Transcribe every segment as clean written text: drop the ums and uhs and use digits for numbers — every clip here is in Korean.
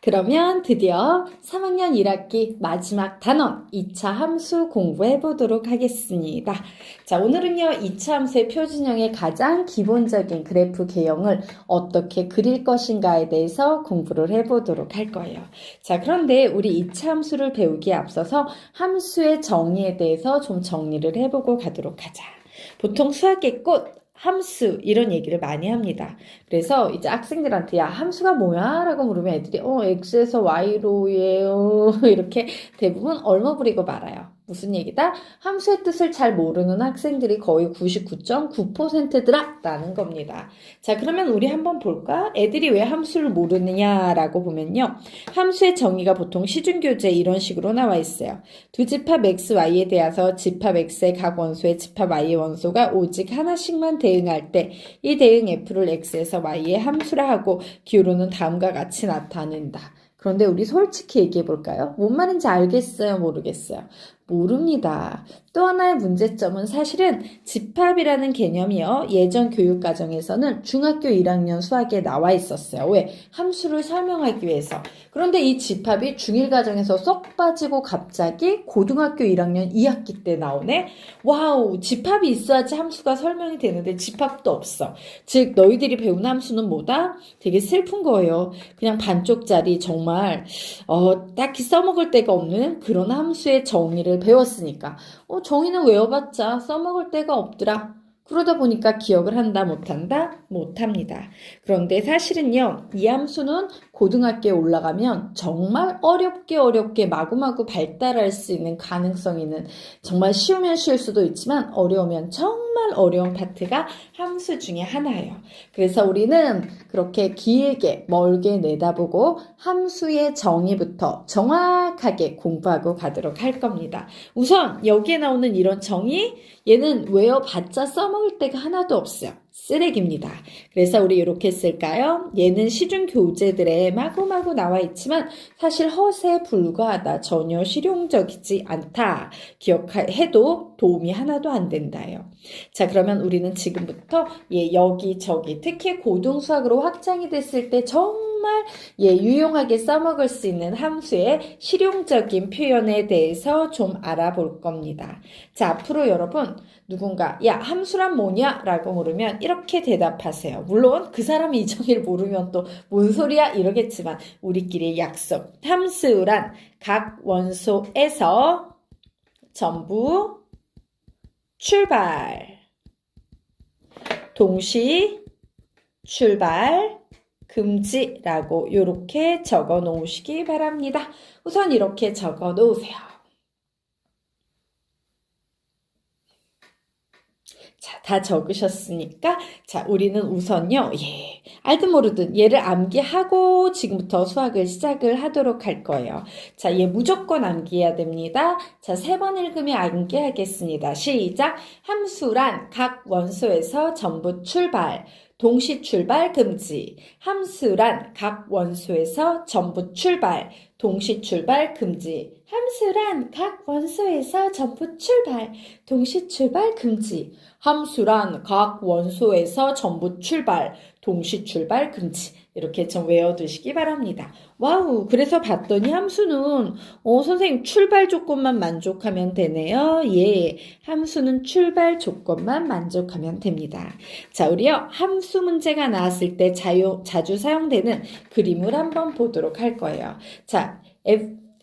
그러면 드디어 3학년 1학기 마지막 단원 2차 함수 공부해 보도록 하겠습니다. 자, 오늘은요, 2차 함수의 표준형의 가장 기본적인 그래프 개형을 어떻게 그릴 것인가에 대해서 공부를 해 보도록 할 거예요. 자, 그런데 우리 2차 함수를 배우기에 앞서서 함수의 정의에 대해서 좀 정리를 해보고 가도록 하자. 보통 수학의 꽃, 함수 이런 얘기를 많이 합니다. 그래서 이제 학생들한테 야 함수가 뭐야? 라고 물으면 애들이 x에서 y로예요 이렇게 대부분 얼머부리고 말아요. 무슨 얘기다? 함수의 뜻을 잘 모르는 학생들이 거의 99.9%더라 라는 겁니다. 자, 그러면 우리 한번 볼까? 애들이 왜 함수를 모르느냐라고 보면요, 함수의 정의가 보통 시중교재 이런 식으로 나와 있어요. 두 집합 x, y에 대해서 집합 x의 각 원소의 집합 y의 원소가 오직 하나씩만 대응할 때 이 대응 f를 x에서 y의 함수라 하고 기호로는 다음과 같이 나타낸다. 그런데 우리 솔직히 얘기해 볼까요? 뭔 말인지 알겠어요? 모르겠어요? 모릅니다. 또 하나의 문제점은 사실은 집합이라는 개념이요, 예전 교육과정에서는 중학교 1학년 수학에 나와 있었어요. 왜? 함수를 설명하기 위해서. 그런데 이 집합이 중1 과정에서 쏙 빠지고 갑자기 고등학교 1학년 2학기 때 나오네? 와우, 집합이 있어야지 함수가 설명이 되는데 집합도 없어. 즉 너희들이 배운 함수는 뭐다? 되게 슬픈 거예요. 그냥 반쪽짜리 정말 딱히 써먹을 데가 없는 그런 함수의 정의를 배웠으니까 정의는 외워봤자 써먹을 데가 없더라. 그러다 보니까 기억을 한다 못한다? 못합니다. 그런데 사실은요, 이 함수는 고등학교에 올라가면 정말 어렵게 마구마구 발달할 수 있는 가능성이 있는, 정말 쉬우면 쉬울 수도 있지만 어려우면 정말 어려운 파트가 함수 중에 하나예요. 그래서 우리는 그렇게 길게 멀게 내다보고 함수의 정의부터 정확하게 공부하고 가도록 할 겁니다. 우선 여기에 나오는 이런 정의, 얘는 외워봤자 써먹을 데가 하나도 없어요. 쓰레기입니다. 그래서 우리 이렇게 쓸까요? 얘는 시중 교재들에 마구마구 나와 있지만 사실 허세에 불과하다. 전혀 실용적이지 않다. 기억해도 도움이 하나도 안 된다요. 자, 그러면 우리는 지금부터 여기저기 특히 고등수학으로 확장이 됐을 때 정말 유용하게 써먹을 수 있는 함수의 실용적인 표현에 대해서 좀 알아볼 겁니다. 자, 앞으로 여러분 누군가 야 함수란 뭐냐? 라고 물으면 이렇게 대답하세요. 물론 그 사람이 이 정의를 모르면 또 뭔 소리야? 이러겠지만 우리끼리 약속. 함수란 각 원소에서 전부 출발, 동시 출발, 금지라고 이렇게 적어 놓으시기 바랍니다. 우선 이렇게 적어 놓으세요. 자, 다 적으셨으니까 자, 우리는 우선요, 알든 모르든 얘를 암기하고 지금부터 수학을 시작을 하도록 할 거예요. 자, 얘 무조건 암기해야 됩니다. 자, 3번 읽으면 암기하겠습니다. 시작! 함수란 각 원소에서 전부 출발, 동시 출발 금지. 함수란 각 원소에서 전부 출발, 동시 출발 금지. 함수란 각 원소에서 전부 출발, 동시 출발 금지. 함수란 각 원소에서 전부 출발, 동시 출발 금지. 이렇게 좀 외워두시기 바랍니다. 와우, 그래서 봤더니 함수는 선생님 출발 조건만 만족하면 되네요. 예, 함수는 출발 조건만 만족하면 됩니다. 자, 우리요 함수 문제가 나왔을 때 자주 사용되는 그림을 한번 보도록 할 거예요. 자,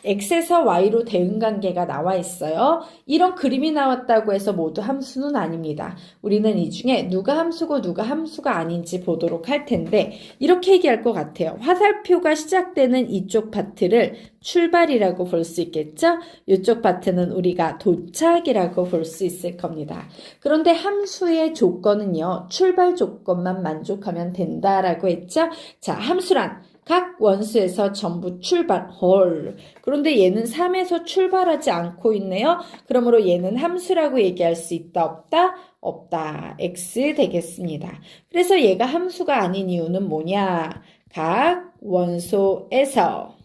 x에서 y로 대응관계가 나와 있어요. 이런 그림이 나왔다고 해서 모두 함수는 아닙니다. 우리는 이 중에 누가 함수고 누가 함수가 아닌지 보도록 할 텐데 이렇게 얘기할 것 같아요. 화살표가 시작되는 이쪽 파트를 출발이라고 볼 수 있겠죠? 이쪽 파트는 우리가 도착이라고 볼 수 있을 겁니다. 그런데 함수의 조건은요, 출발 조건만 만족하면 된다라고 했죠? 자, 함수란 각 원수에서 전부 출발, 헐. 그런데 얘는 3에서 출발하지 않고 있네요. 그러므로 얘는 함수라고 얘기할 수 있다, 없다? 없다. X 되겠습니다. 그래서 얘가 함수가 아닌 이유는 뭐냐? 각 원소에서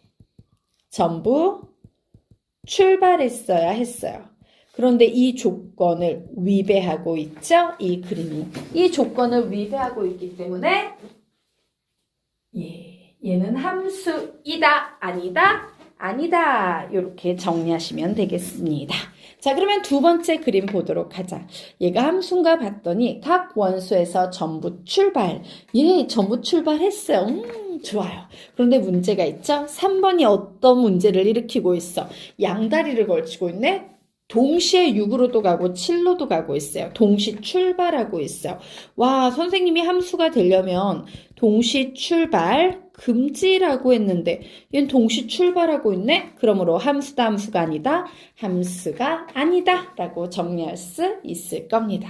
전부 출발했어야 했어요. 그런데 이 조건을 위배하고 있죠? 이 그림이. 이 조건을 위배하고 있기 때문에 얘는 함수이다, 아니다, 아니다. 이렇게 정리하시면 되겠습니다. 자, 그러면 두 번째 그림 보도록 하자. 얘가 함수인가 봤더니 각 원소에서 전부 출발. 예, 전부 출발했어요. 좋아요. 그런데 문제가 있죠? 3번이 어떤 문제를 일으키고 있어? 양다리를 걸치고 있네? 동시에 6으로도 가고 7로도 가고 있어요. 동시 출발하고 있어요. 와, 선생님이 함수가 되려면 동시 출발 금지라고 했는데 얘는 동시 출발하고 있네? 그러므로 함수다 함수가 아니다. 함수가 아니다 라고 정리할 수 있을 겁니다.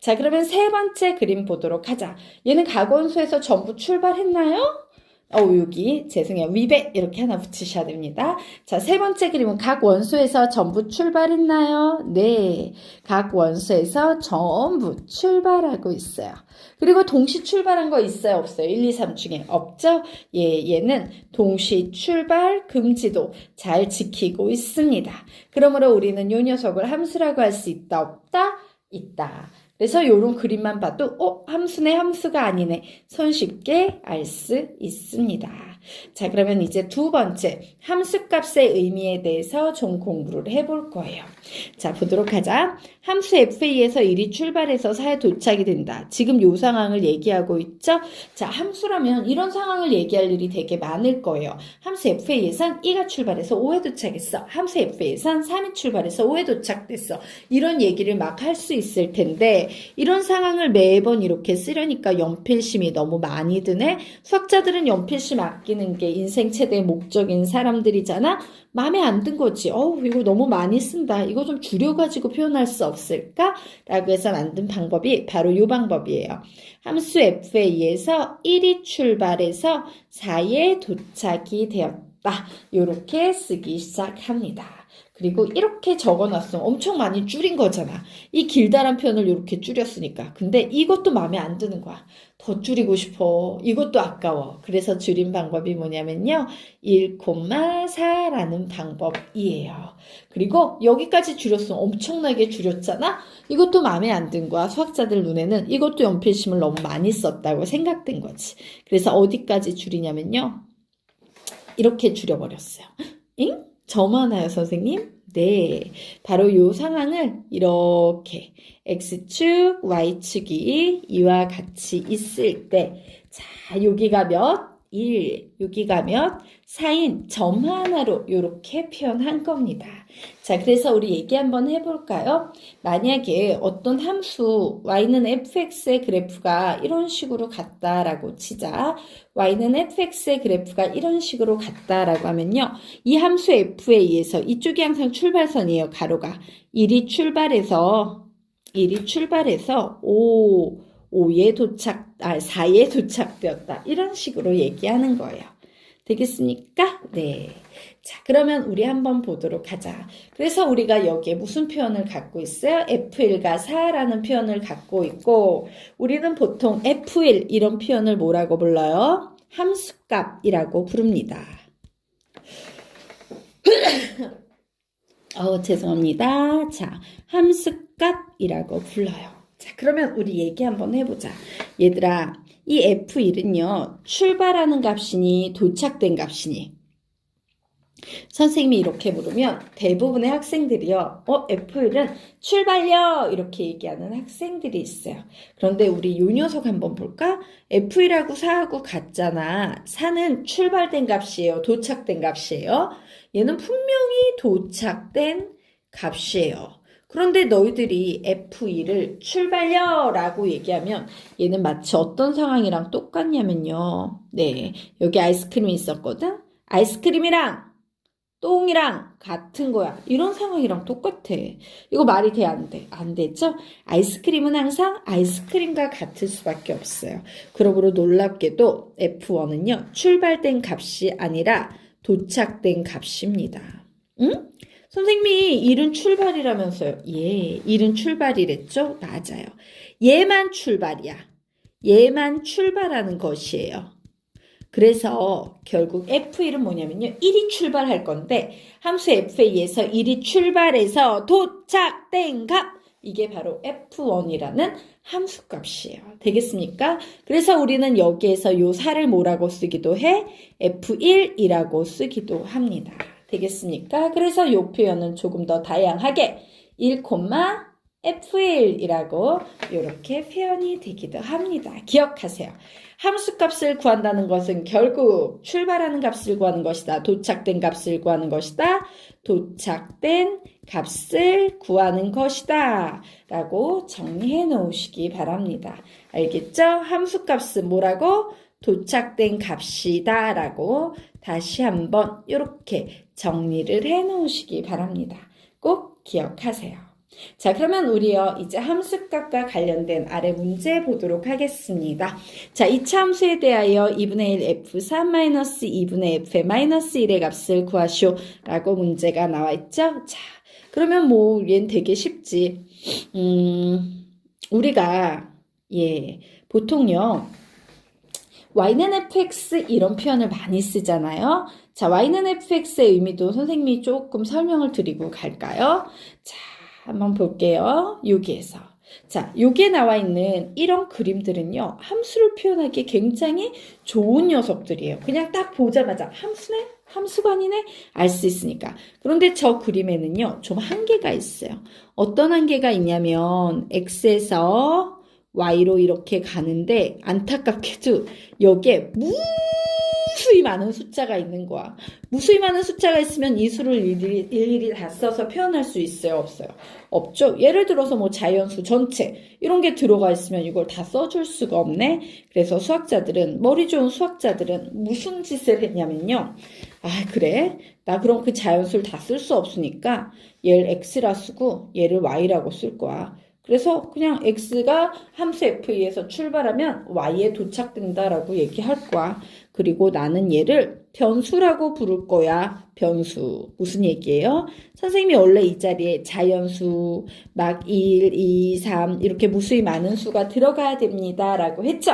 자, 그러면 세 번째 그림 보도록 하자. 얘는 각원소에서 전부 출발했나요? 여기 죄송해요. 위배 이렇게 하나 붙이셔야 됩니다. 자, 세 번째 그림은 각 원소에서 전부 출발했나요? 네, 각 원소에서 전부 출발하고 있어요. 그리고 동시 출발한 거 있어요? 없어요? 1, 2, 3 중에 없죠? 예, 얘는 동시 출발 금지도 잘 지키고 있습니다. 그러므로 우리는 이 녀석을 함수라고 할 수 있다, 없다? 있다. 그래서 이런 그림만 봐도 함수네 함수가 아니네 손쉽게 알 수 있습니다. 자, 그러면 이제 두 번째 함수값의 의미에 대해서 좀 공부를 해볼 거예요. 자, 보도록 하자. 함수 f에서 1이 출발해서 4에 도착이 된다. 지금 이 상황을 얘기하고 있죠? 자, 함수라면 이런 상황을 얘기할 일이 되게 많을 거예요. 함수 f에선 2가 출발해서 5에 도착했어. 함수 f에선 3이 출발해서 5에 도착됐어. 이런 얘기를 막 할 수 있을 텐데 이런 상황을 매번 이렇게 쓰려니까 연필심이 너무 많이 드네. 수학자들은 연필심 아끼는 게 인생 최대의 목적인 사람들이잖아. 마음에 안 든 거지. 이거 너무 많이 쓴다. 이거 좀 줄여가지고 표현할 수 없을까? 라고 해서 만든 방법이 바로 이 방법이에요. 함수 f에 의해서 1이 출발해서 4에 도착이 되었다. 이렇게 쓰기 시작합니다. 그리고 이렇게 적어놨으면 엄청 많이 줄인 거잖아. 이 길다란 표현을 이렇게 줄였으니까. 근데 이것도 마음에 안 드는 거야. 더 줄이고 싶어. 이것도 아까워. 그래서 줄인 방법이 뭐냐면요. 1,4라는 방법이에요. 그리고 여기까지 줄였으면 엄청나게 줄였잖아. 이것도 마음에 안 든 거야. 수학자들 눈에는 이것도 연필심을 너무 많이 썼다고 생각된 거지. 그래서 어디까지 줄이냐면요. 이렇게 줄여버렸어요. 응? 저만 하요, 선생님? 네, 바로 이 상황을 이렇게 X축, Y축이 이와 같이 있을 때 자, 여기가 몇? 1, 여기가 몇? 4인 점 하나로 이렇게 표현한 겁니다. 자, 그래서 우리 얘기 한번 해볼까요? 만약에 어떤 함수 y는 fx의 그래프가 이런 식으로 같다라고 치자. y는 fx의 그래프가 이런 식으로 같다라고 하면요. 이 함수 f에 의해서 이쪽이 항상 출발선이에요. 가로가. 1이 출발해서 4에 도착되었다. 이런 식으로 얘기하는 거예요. 되겠습니까? 네. 자, 그러면 우리 한번 보도록 하자. 그래서 우리가 여기에 무슨 표현을 갖고 있어요? F1과 4라는 표현을 갖고 있고, 우리는 보통 F1 이런 표현을 뭐라고 불러요? 함수값이라고 부릅니다. 죄송합니다. 자, 함수값이라고 불러요. 자, 그러면 우리 얘기 한번 해보자. 얘들아, 이 F1은요, 출발하는 값이니 도착된 값이니? 선생님이 이렇게 물으면 대부분의 학생들이요, F1은 출발요! 이렇게 얘기하는 학생들이 있어요. 그런데 우리 요 녀석 한번 볼까? F1하고 4하고 같잖아. 4는 출발된 값이에요? 도착된 값이에요? 얘는 분명히 도착된 값이에요. 그런데 너희들이 F2를 출발요! 라고 얘기하면 얘는 마치 어떤 상황이랑 똑같냐면요. 네, 여기 아이스크림이 있었거든? 아이스크림이랑 똥이랑 같은 거야. 이런 상황이랑 똑같아. 이거 말이 돼, 안 돼? 안 되죠? 아이스크림은 항상 아이스크림과 같을 수밖에 없어요. 그러므로 놀랍게도 F1은요. 출발된 값이 아니라 도착된 값입니다. 응? 선생님이 일은 출발이라면서요. 예, 일은 출발이랬죠? 맞아요. 얘만 출발이야. 얘만 출발하는 것이에요. 그래서 결국 F1은 뭐냐면요. 1이 출발할 건데 함수 F에 의해서 1이 출발해서 도착된 값 이게 바로 F1이라는 함수값이에요. 되겠습니까? 그래서 우리는 여기에서 요 4를 뭐라고 쓰기도 해? F1이라고 쓰기도 합니다. 되겠습니까? 그래서 요 표현은 조금 더 다양하게 1, F1이라고 이렇게 표현이 되기도 합니다. 기억하세요. 함수값을 구한다는 것은 결국 출발하는 값을 구하는 것이다. 도착된 값을 구하는 것이다. 도착된 값을 구하는 것이다. 라고 정리해 놓으시기 바랍니다. 알겠죠? 함수값은 뭐라고? 도착된 값이다. 라고 다시 한번 이렇게 정리를 해 놓으시기 바랍니다. 꼭 기억하세요. 자, 그러면 우리요, 이제 함수값과 관련된 아래 문제 보도록 하겠습니다. 자, 2차 함수에 대하여 2분의 1 f3 2분의 f의 마이너스 1의 값을 구하시오. 라고 문제가 나와 있죠? 자, 그러면 뭐, 얘는 되게 쉽지. 우리가, 보통요, y는 fx 이런 표현을 많이 쓰잖아요. 자, y는 fx의 의미도 선생님이 조금 설명을 드리고 갈까요? 자, 한번 볼게요. 여기에서. 자, 여기에 나와 있는 이런 그림들은요, 함수를 표현하기 굉장히 좋은 녀석들이에요. 그냥 딱 보자마자 함수네? 함수관이네? 알 수 있으니까. 그런데 저 그림에는요, 좀 한계가 있어요. 어떤 한계가 있냐면, x에서 y로 이렇게 가는데, 안타깝게도 여기에 무수히 많은 숫자가 있는 거야. 무수히 많은 숫자가 있으면 이 수를 일일이 다 써서 표현할 수 있어요? 없어요? 없죠? 예를 들어서 뭐 자연수 전체 이런 게 들어가 있으면 이걸 다 써줄 수가 없네. 그래서 수학자들은, 머리 좋은 수학자들은 무슨 짓을 했냐면요. 아, 그래? 나 그럼 그 자연수를 다 쓸 수 없으니까 얘를 x라 쓰고 얘를 y라고 쓸 거야. 그래서 그냥 x가 함수 f에서 출발하면 y에 도착된다라고 얘기할 거야. 그리고 나는 얘를 변수라고 부를 거야. 변수. 무슨 얘기예요? 선생님이 원래 이 자리에 자연수, 막 1, 2, 3 이렇게 무수히 많은 수가 들어가야 됩니다. 라고 했죠?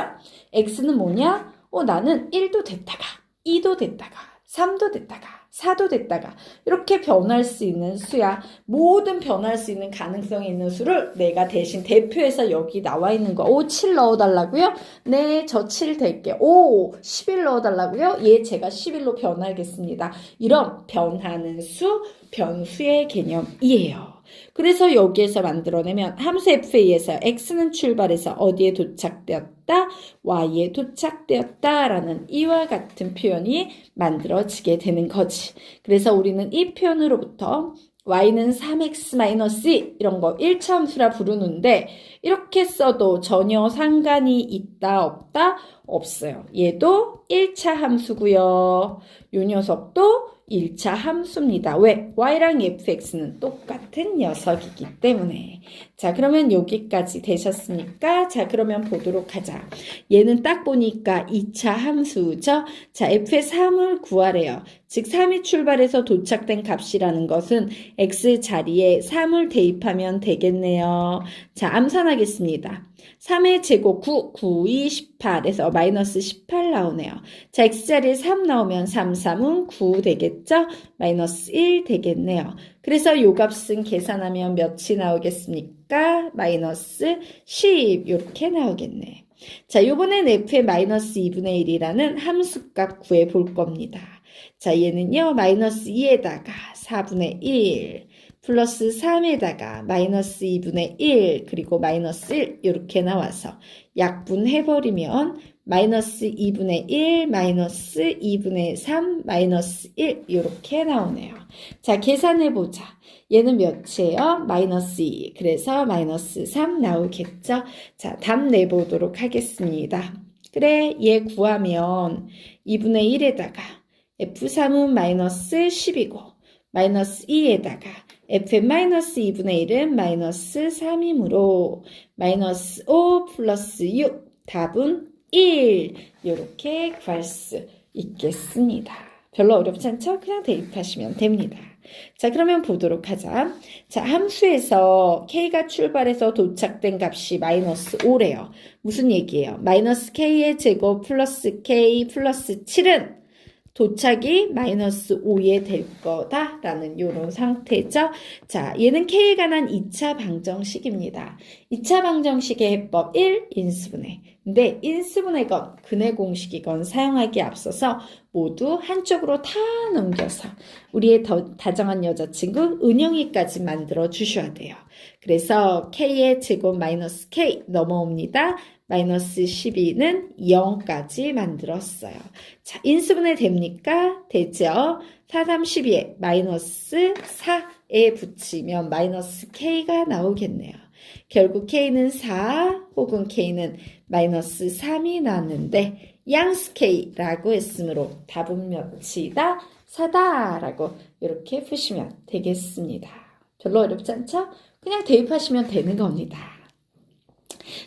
x는 뭐냐? 나는 1도 됐다가 2도 됐다가 3도 됐다가 4도 됐다가 이렇게 변할 수 있는 수야. 모든 변할 수 있는 가능성이 있는 수를 내가 대신 대표해서 여기 나와 있는 거. 7 넣어달라고요? 네, 저 7 될게요. 11 넣어달라고요? 예, 제가 11로 변하겠습니다. 이런 변하는 수, 변수의 개념이에요. 그래서 여기에서 만들어내면 함수 f에서 x는 출발해서 어디에 도착되었다? y에 도착되었다 라는 이와 같은 표현이 만들어지게 되는 거지. 그래서 우리는 이 표현으로부터 y는 3x-2 이런 거 1차 함수라 부르는데 이렇게 써도 전혀 상관이 있다 없다? 없어요. 얘도 1차 함수고요. 이 녀석도 1차 함수입니다. 왜? y랑 fx는 똑같은 녀석이기 때문에. 자, 그러면 여기까지 되셨으니까 자, 그러면 보도록 하자. 얘는 딱 보니까 2차 함수죠. 자, f의 3을 구하래요. 즉 3이 출발해서 도착된 값이라는 것은 x 자리에 3을 대입하면 되겠네요. 자, 암산하겠습니다. 3의 제곱 9, 2, 18에서 마이너스 18 나오네요. 자, x자리에 3 나오면 3, 3은 9 되겠죠? 마이너스 1 되겠네요. 그래서 요 값은 계산하면 몇이 나오겠습니까? 마이너스 10 이렇게 나오겠네. 자, 요번엔 f의 마이너스 2분의 1이라는 함수값 구해 볼 겁니다. 자, 얘는요, 마이너스 2에다가 4분의 1, 플러스 3에다가 마이너스 2분의 1, 그리고 마이너스 1 이렇게 나와서 약분해버리면 마이너스 2분의 1, 마이너스 2분의 3, 마이너스 1 이렇게 나오네요. 자, 계산해보자. 얘는 몇이에요? 마이너스 2. 그래서 마이너스 3 나오겠죠? 자, 답 내보도록 하겠습니다. 그래, 얘 구하면 2분의 1에다가 F3은 마이너스 10이고 마이너스 2에다가 f의 마이너스 2분의 1은 마이너스 3이므로 마이너스 5 플러스 6 답은 1 이렇게 구할 수 있겠습니다. 별로 어렵지 않죠? 그냥 대입하시면 됩니다. 자, 그러면 보도록 하자. 자, 함수에서 k가 출발해서 도착된 값이 마이너스 5래요. 무슨 얘기예요? 마이너스 k의 제곱 플러스 k 플러스 7은 도착이 마이너스 5에 될 거다라는 이런 상태죠. 자, 얘는 K에 관한 2차 방정식입니다. 2차 방정식의 해법 1, 인수분해. 근데 인수분해건 근해 공식이건 사용하기에 앞서서 모두 한쪽으로 다 넘겨서 우리의 다정한 여자친구 은영이까지 만들어 주셔야 돼요. 그래서 K의 제곱 마이너스 K 넘어옵니다. 마이너스 12는 0까지 만들었어요. 자, 인수분해 됩니까? 되죠? 4, 3, 12에 마이너스 4에 붙이면 마이너스 K가 나오겠네요. 결국 K는 4 혹은 K는 마이너스 3이 나왔는데 양수 K라고 했으므로 답은 몇이다? 4다라고 이렇게 푸시면 되겠습니다. 별로 어렵지 않죠? 그냥 대입하시면 되는 겁니다.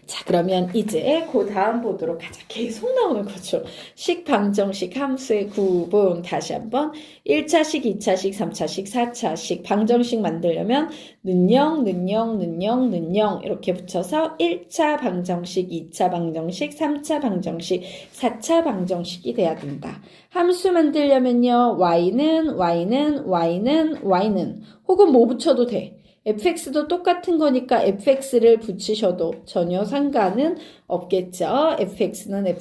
자, 그러면 이제 그 다음 보도록 하자. 계속 나오는 거죠. 식, 방정식, 함수의 구분. 다시 한번 1차식, 2차식, 3차식, 4차식 방정식 만들려면 는영 이렇게 붙여서 1차 방정식, 2차 방정식, 3차 방정식, 4차 방정식이 돼야 된다. 함수 만들려면요. y는 혹은 뭐 붙여도 돼. fx도 똑같은 거니까 fx를 붙이셔도 전혀 상관은 없겠죠. fx는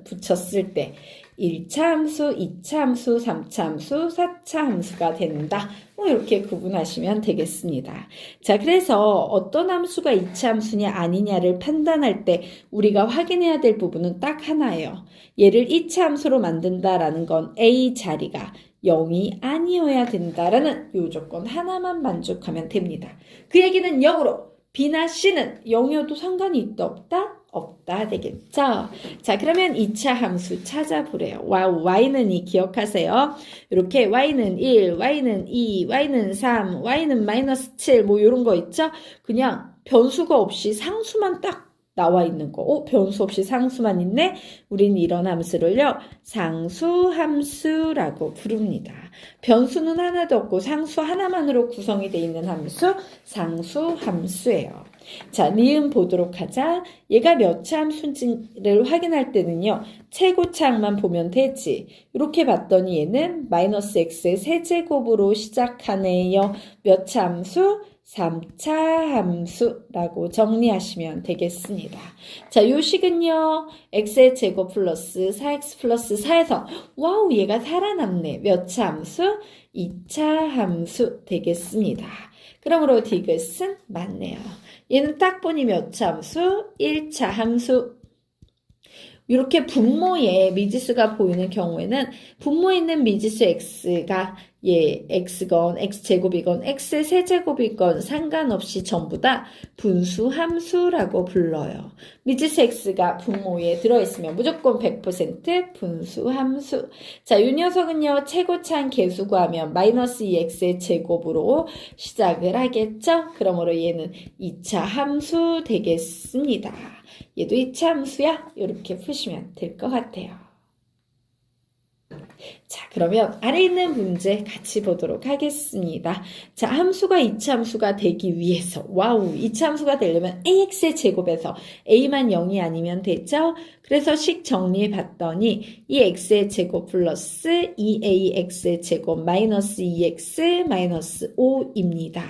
붙였을 때 1차 함수, 2차 함수, 3차 함수, 4차 함수가 된다. 뭐 이렇게 구분하시면 되겠습니다. 자, 그래서 어떤 함수가 2차 함수냐 아니냐를 판단할 때 우리가 확인해야 될 부분은 딱 하나예요. 얘를 2차 함수로 만든다라는 건 A 자리가 0이 아니어야 된다라는 요 조건 하나만 만족하면 됩니다. 그 얘기는 역으로 B나 C는 0이어도 상관이 있다 없다? 없다 되겠죠? 자, 그러면 2차 함수 찾아보래요. 와우, y는 2 기억하세요. 이렇게 y는 1, y는 2, y는 3, y는 마이너스 7 뭐 이런 거 있죠? 그냥 변수가 없이 상수만 딱 나와 있는 거. 변수 없이 상수만 있네? 우린 이런 함수를요, 상수함수라고 부릅니다. 변수는 하나도 없고 상수 하나만으로 구성이 되어 있는 함수, 상수함수예요. 자, 니은 보도록 하자. 얘가 몇 차 함수인지를 확인할 때는요, 최고차항만 보면 되지. 이렇게 봤더니 얘는 마이너스 x의 세제곱으로 시작하네요. 몇 차 함수? 3차 함수라고 정리하시면 되겠습니다. 자, 요 식은요, x의 제곱 플러스 4x 플러스 4에서 와우, 얘가 살아남네. 몇 차 함수? 2차 함수 되겠습니다. 그러므로 디귿은 맞네요. 얘는 딱 보니 몇 차 함수? 1차 함수. 이렇게 분모에 미지수가 보이는 경우에는 분모에 있는 미지수 x가 x건 x제곱이건 x의 세제곱이건 상관없이 전부 다 분수함수라고 불러요. 미지수 x가 분모에 들어있으면 무조건 100% 분수함수. 자, 이 녀석은요, 최고차항 계수 구하면 마이너스 2x의 제곱으로 시작을 하겠죠? 그러므로 얘는 2차 함수 되겠습니다. 얘도 2차 함수야? 이렇게 푸시면 될 것 같아요. 자, 그러면 아래 있는 문제 같이 보도록 하겠습니다. 자, 함수가 2차 함수가 되기 위해서, 와우, 2차 함수가 되려면 ax의 제곱에서 a만 0이 아니면 되죠? 그래서 식 정리해 봤더니 이 x의 제곱 플러스 2ax의 제곱 마이너스 2x 마이너스 5입니다.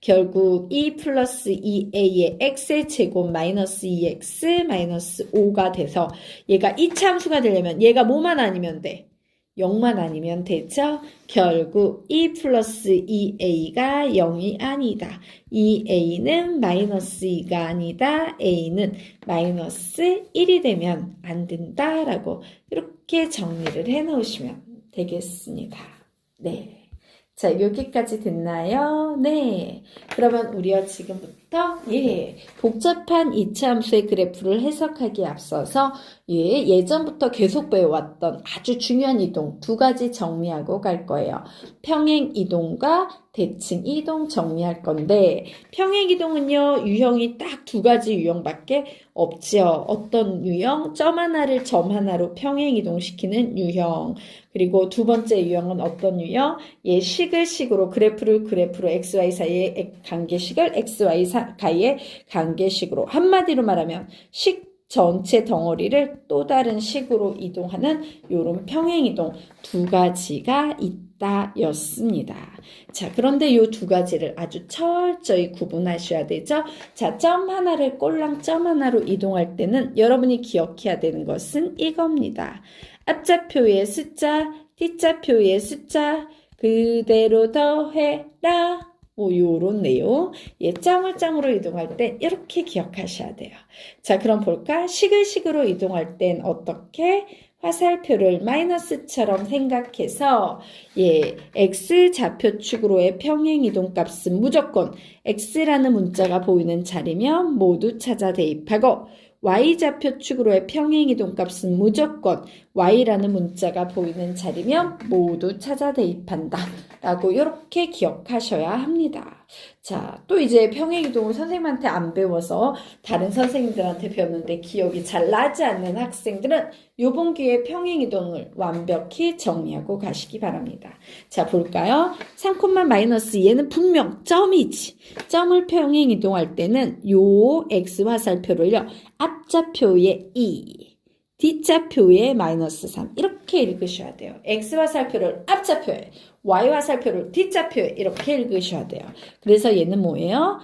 결국 2 플러스 2a의 x의 제곱 마이너스 2x 마이너스 5가 돼서 얘가 2차 함수가 되려면 얘가 뭐만 아니면 돼? 0만 아니면 되죠? 결국 2 플러스 2a가 0이 아니다. 2a는 마이너스 2가 아니다. a는 마이너스 1이 되면 안 된다라고 이렇게 정리를 해 놓으시면 되겠습니다. 네. 자, 여기까지 됐나요? 네. 그러면 우리가 지금부터 복잡한 2차 함수의 그래프를 해석하기에 앞서서 예전부터 계속 배워왔던 아주 중요한 이동 두 가지 정리하고 갈 거예요. 평행 이동과 대칭 이동 정리할 건데, 평행 이동은요, 유형이 딱 두 가지 유형밖에 없지요. 어떤 유형? 점 하나를 점 하나로 평행 이동시키는 유형. 그리고 두 번째 유형은 어떤 유형? 식을 식으로 그래프로 xy 사이의 관계식을 xy 사이의 관계식으로. 한마디로 말하면 식 전체 덩어리를 또 다른 식으로 이동하는 요런 평행이동 두 가지가 있다 였습니다. 자, 그런데 요 두 가지를 아주 철저히 구분하셔야 되죠. 자, 점 하나를 꼴랑 점 하나로 이동할 때는 여러분이 기억해야 되는 것은 이겁니다. 앞좌표의 숫자, 뒷좌표의 숫자 그대로 더해라. 뭐 요런 내용. 예, 점을 점으로 이동할 때 이렇게 기억하셔야 돼요. 자, 그럼 볼까? 식을 식으로 이동할 땐 어떻게? 화살표를 마이너스처럼 생각해서 예, x 좌표축으로의 평행 이동 값은 무조건 x라는 문자가 보이는 자리면 모두 찾아 대입하고 y 좌표축으로의 평행 이동 값은 무조건 y라는 문자가 보이는 자리면 모두 찾아 대입한다. 라고 이렇게 기억하셔야 합니다. 자, 또 이제 평행이동을 선생님한테 안 배워서 다른 선생님들한테 배웠는데 기억이 잘 나지 않는 학생들은 요번 기회에 평행이동을 완벽히 정리하고 가시기 바랍니다. 자, 볼까요? 3, 마이너스 얘는 분명 점이지. 점을 평행이동할 때는 요 x 화살표를요. 앞좌표에 2, 뒷좌표에 마이너스 3 이렇게 읽으셔야 돼요. x 화살표를 앞좌표에 y 화살표를 뒷좌표에 이렇게 읽으셔야 돼요. 그래서 얘는 뭐예요?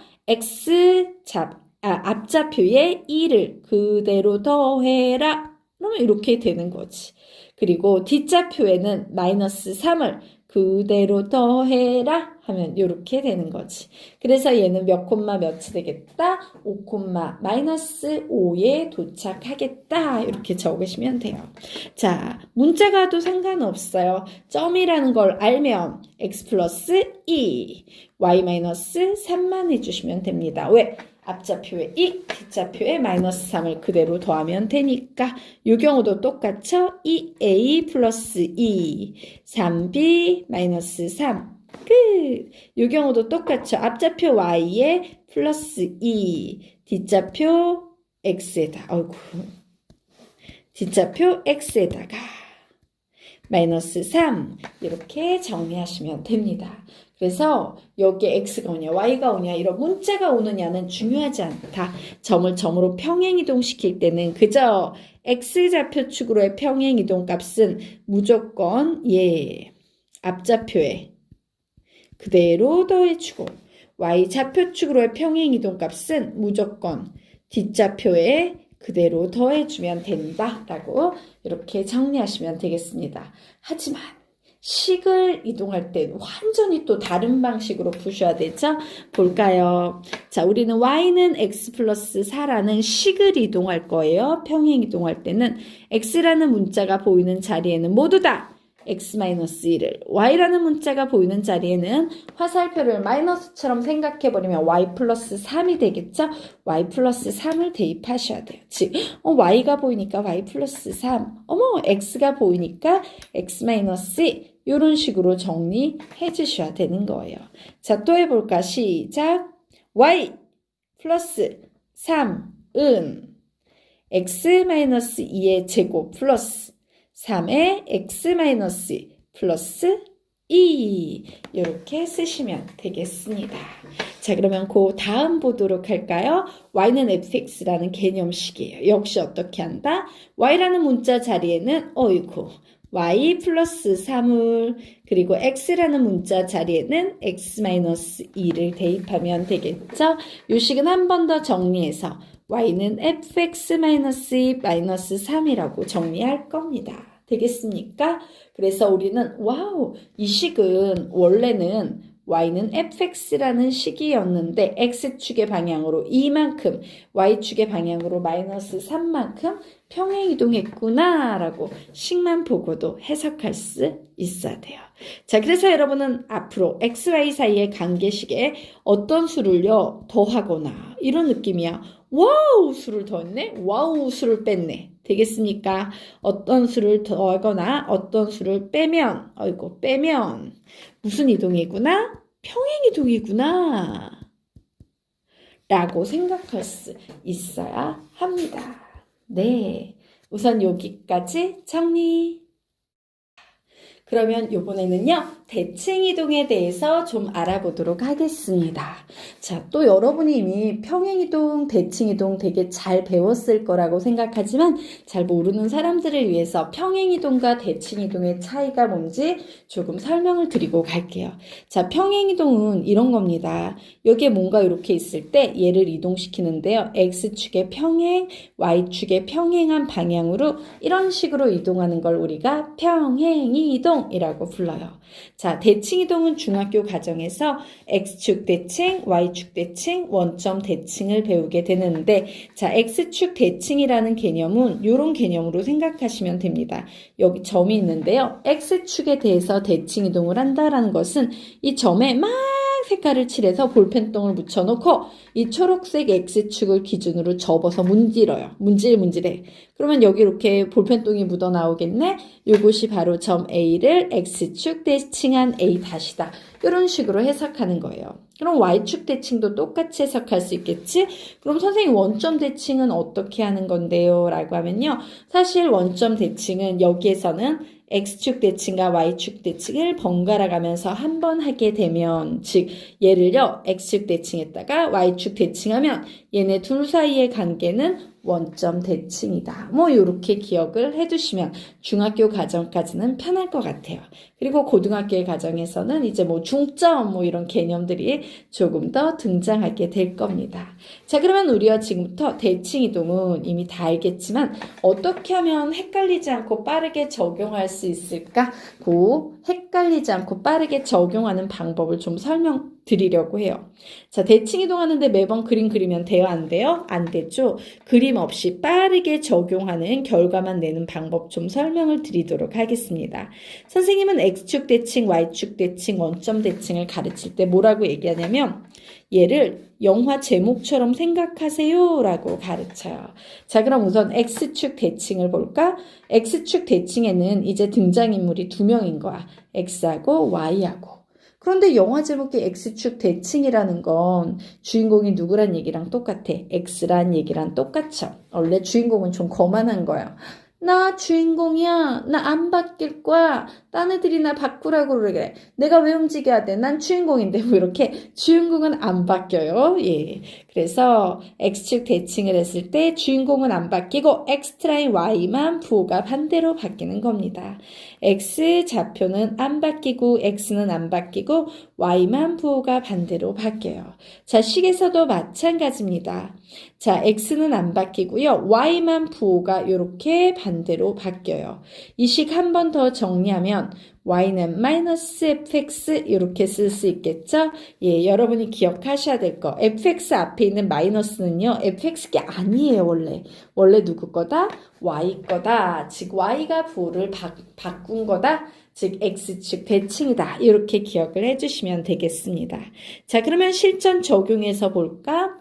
앞좌표에 2를 그대로 더해라. 그러면 이렇게 되는 거지. 그리고 뒷좌표에는 마이너스 3을 그대로 더해라 하면 이렇게 되는 거지. 그래서 얘는 몇 콤마 몇이 되겠다? 5 콤마 마이너스 5에 도착하겠다. 이렇게 적으시면 돼요. 자, 문자가도 상관없어요. 점이라는 걸 알면 x 플러스 2, y 마이너스 3만 해주시면 됩니다. 왜? 앞좌표에 2, 뒷좌표에 마이너스 3을 그대로 더하면 되니까 이 경우도 똑같죠? 2a 플러스 2, 3b 마이너스 3 끝! 이 경우도 똑같죠? 앞좌표 y에 플러스 2, 뒷좌표 x에다 뒷좌표 x에다가 마이너스 3 이렇게 정리하시면 됩니다. 그래서 여기에 x가 오냐 y가 오냐 이런 문자가 오느냐는 중요하지 않다. 점을 점으로 평행이동시킬 때는 그저 x좌표축으로의 평행이동 값은 무조건 앞좌표에 그대로 더해주고 y좌표축으로의 평행이동 값은 무조건 뒷좌표에 그대로 더해주면 된다라고 이렇게 정리하시면 되겠습니다. 하지만 식을 이동할 때 완전히 또 다른 방식으로 푸셔야 되죠? 볼까요? 자, 우리는 y는 x 플러스 4라는 식을 이동할 거예요. 평행 이동할 때는 x라는 문자가 보이는 자리에는 모두 다 x-1을 y라는 문자가 보이는 자리에는 화살표를 마이너스처럼 생각해버리면 y 플러스 3이 되겠죠? y 플러스 3을 대입하셔야 돼요. 즉 y가 보이니까 y 플러스 3 x가 보이니까 x-2 이런 식으로 정리해 주셔야 되는 거예요. 자, 또 해볼까? 시작! y 플러스 3은 x-2의 제곱 플러스 3의 x-2 플러스 2 이렇게 쓰시면 되겠습니다. 자, 그러면 그 다음 보도록 할까요? y는 fx라는 개념식이에요. 역시 어떻게 한다? y라는 문자 자리에는 y 플러스 3을 그리고 x라는 문자 자리에는 x-2를 대입하면 되겠죠? 이 식은 한 번 더 정리해서 y는 fx-2 마이너스 3이라고 정리할 겁니다. 되겠습니까? 그래서 우리는 이 식은 원래는 y는 fx라는 식이었는데 x축의 방향으로 2만큼 y축의 방향으로 마이너스 3만큼 평행이동했구나 라고 식만 보고도 해석할 수 있어야 돼요. 자, 그래서 여러분은 앞으로 x, y 사이의 관계식에 어떤 수를요 더하거나 이런 느낌이야. 와우 수를 더했네? 와우 수를 뺐네. 되겠습니까? 어떤 수를 더하거나 어떤 수를 빼면 빼면 무슨 이동이구나? 평행이동이구나 라고 생각할 수 있어야 합니다. 네, 우선 여기까지 정리. 그러면 이번에는요, 대칭이동에 대해서 좀 알아보도록 하겠습니다. 자, 또 여러분이 이미 평행이동, 대칭이동 되게 잘 배웠을 거라고 생각하지만 잘 모르는 사람들을 위해서 평행이동과 대칭이동의 차이가 뭔지 조금 설명을 드리고 갈게요. 자, 평행이동은 이런 겁니다. 여기에 뭔가 이렇게 있을 때 얘를 이동시키는데요. X축의 평행, Y축의 평행한 방향으로 이런 식으로 이동하는 걸 우리가 평행이동이라고 불러요. 자, 대칭이동은 중학교 과정에서 X축 대칭, Y축 대칭, 원점 대칭을 배우게 되는데, 자, X축 대칭이라는 개념은 이런 개념으로 생각하시면 됩니다. 여기 점이 있는데요. X축에 대해서 대칭이동을 한다라는 것은 이 점에 막 색깔을 칠해서 볼펜똥을 묻혀놓고 이 초록색 X축을 기준으로 접어서 문질러요. 문질문질해. 그러면 여기 이렇게 볼펜똥이 묻어 나오겠네? 이것이 바로 점 A를 X축 대칭한 A 다시다. 이런 식으로 해석하는 거예요. 그럼 Y축 대칭도 똑같이 해석할 수 있겠지? 그럼 선생님 원점 대칭은 어떻게 하는 건데요? 라고 하면요. 사실 원점 대칭은 여기에서는 X축 대칭과 Y축 대칭을 번갈아 가면서 한 번 하게 되면, 즉 얘를요 X축 대칭했다가 Y축 대칭하면 얘네 둘 사이의 관계는 원점 대칭이다. 뭐 이렇게 기억을 해두시면 중학교 과정까지는 편할 것 같아요. 그리고 고등학교의 과정에서는 이제 뭐 중점 뭐 이런 개념들이 조금 더 등장하게 될 겁니다. 자, 그러면 우리가 지금부터 대칭이동은 이미 다 알겠지만 어떻게 하면 헷갈리지 않고 빠르게 적용할 수 있을까? 그 헷갈리지 않고 빠르게 적용하는 방법을 좀 설명드리려고 해요. 자, 대칭이동하는데 매번 그림 그리면 돼요? 안 돼요? 안 되죠? 그림 없이 빠르게 적용하는 결과만 내는 방법 좀 설명을 드리도록 하겠습니다. 선생님은 X축 대칭, Y축 대칭, 원점 대칭을 가르칠 때 뭐라고 얘기하냐면 얘를 영화 제목처럼 생각하세요 라고 가르쳐요. 자, 그럼 우선 X축 대칭을 볼까? X축 대칭에는 이제 등장인물이 두 명인 거야. X하고 Y하고. 그런데 영화 제목이 X축 대칭이라는 건 주인공이 누구란 얘기랑 똑같아. X란 얘기랑 똑같죠. 원래 주인공은 좀 거만한 거야. 나 주인공이야. 나 안 바뀔 거야. 딴 애들이 나 바꾸라고 그래. 내가 왜 움직여야 돼? 난 주인공인데. 뭐 이렇게 주인공은 안 바뀌어요. 예. 그래서 X축 대칭을 했을 때 주인공은 안 바뀌고 X'라인 Y만 부호가 반대로 바뀌는 겁니다. X 좌표는 안 바뀌고 X는 안 바뀌고 Y만 부호가 반대로 바뀌어요. 자, 식에서도 마찬가지입니다. 자, X는 안 바뀌고요. Y만 부호가 이렇게 반대로 바뀌어요. 이 식 한 번 더 정리하면 Y는 마이너스 fx 이렇게 쓸 수 있겠죠? 예, 여러분이 기억하셔야 될 거. fx 앞에 있는 마이너스는요. fx가 아니에요, 원래. 원래 누구 거다? y 거다. 즉 y가 부호를 바꾼 거다. 즉 x축 대칭이다. 이렇게 기억을 해주시면 되겠습니다. 자, 그러면 실전 적용해서 볼까?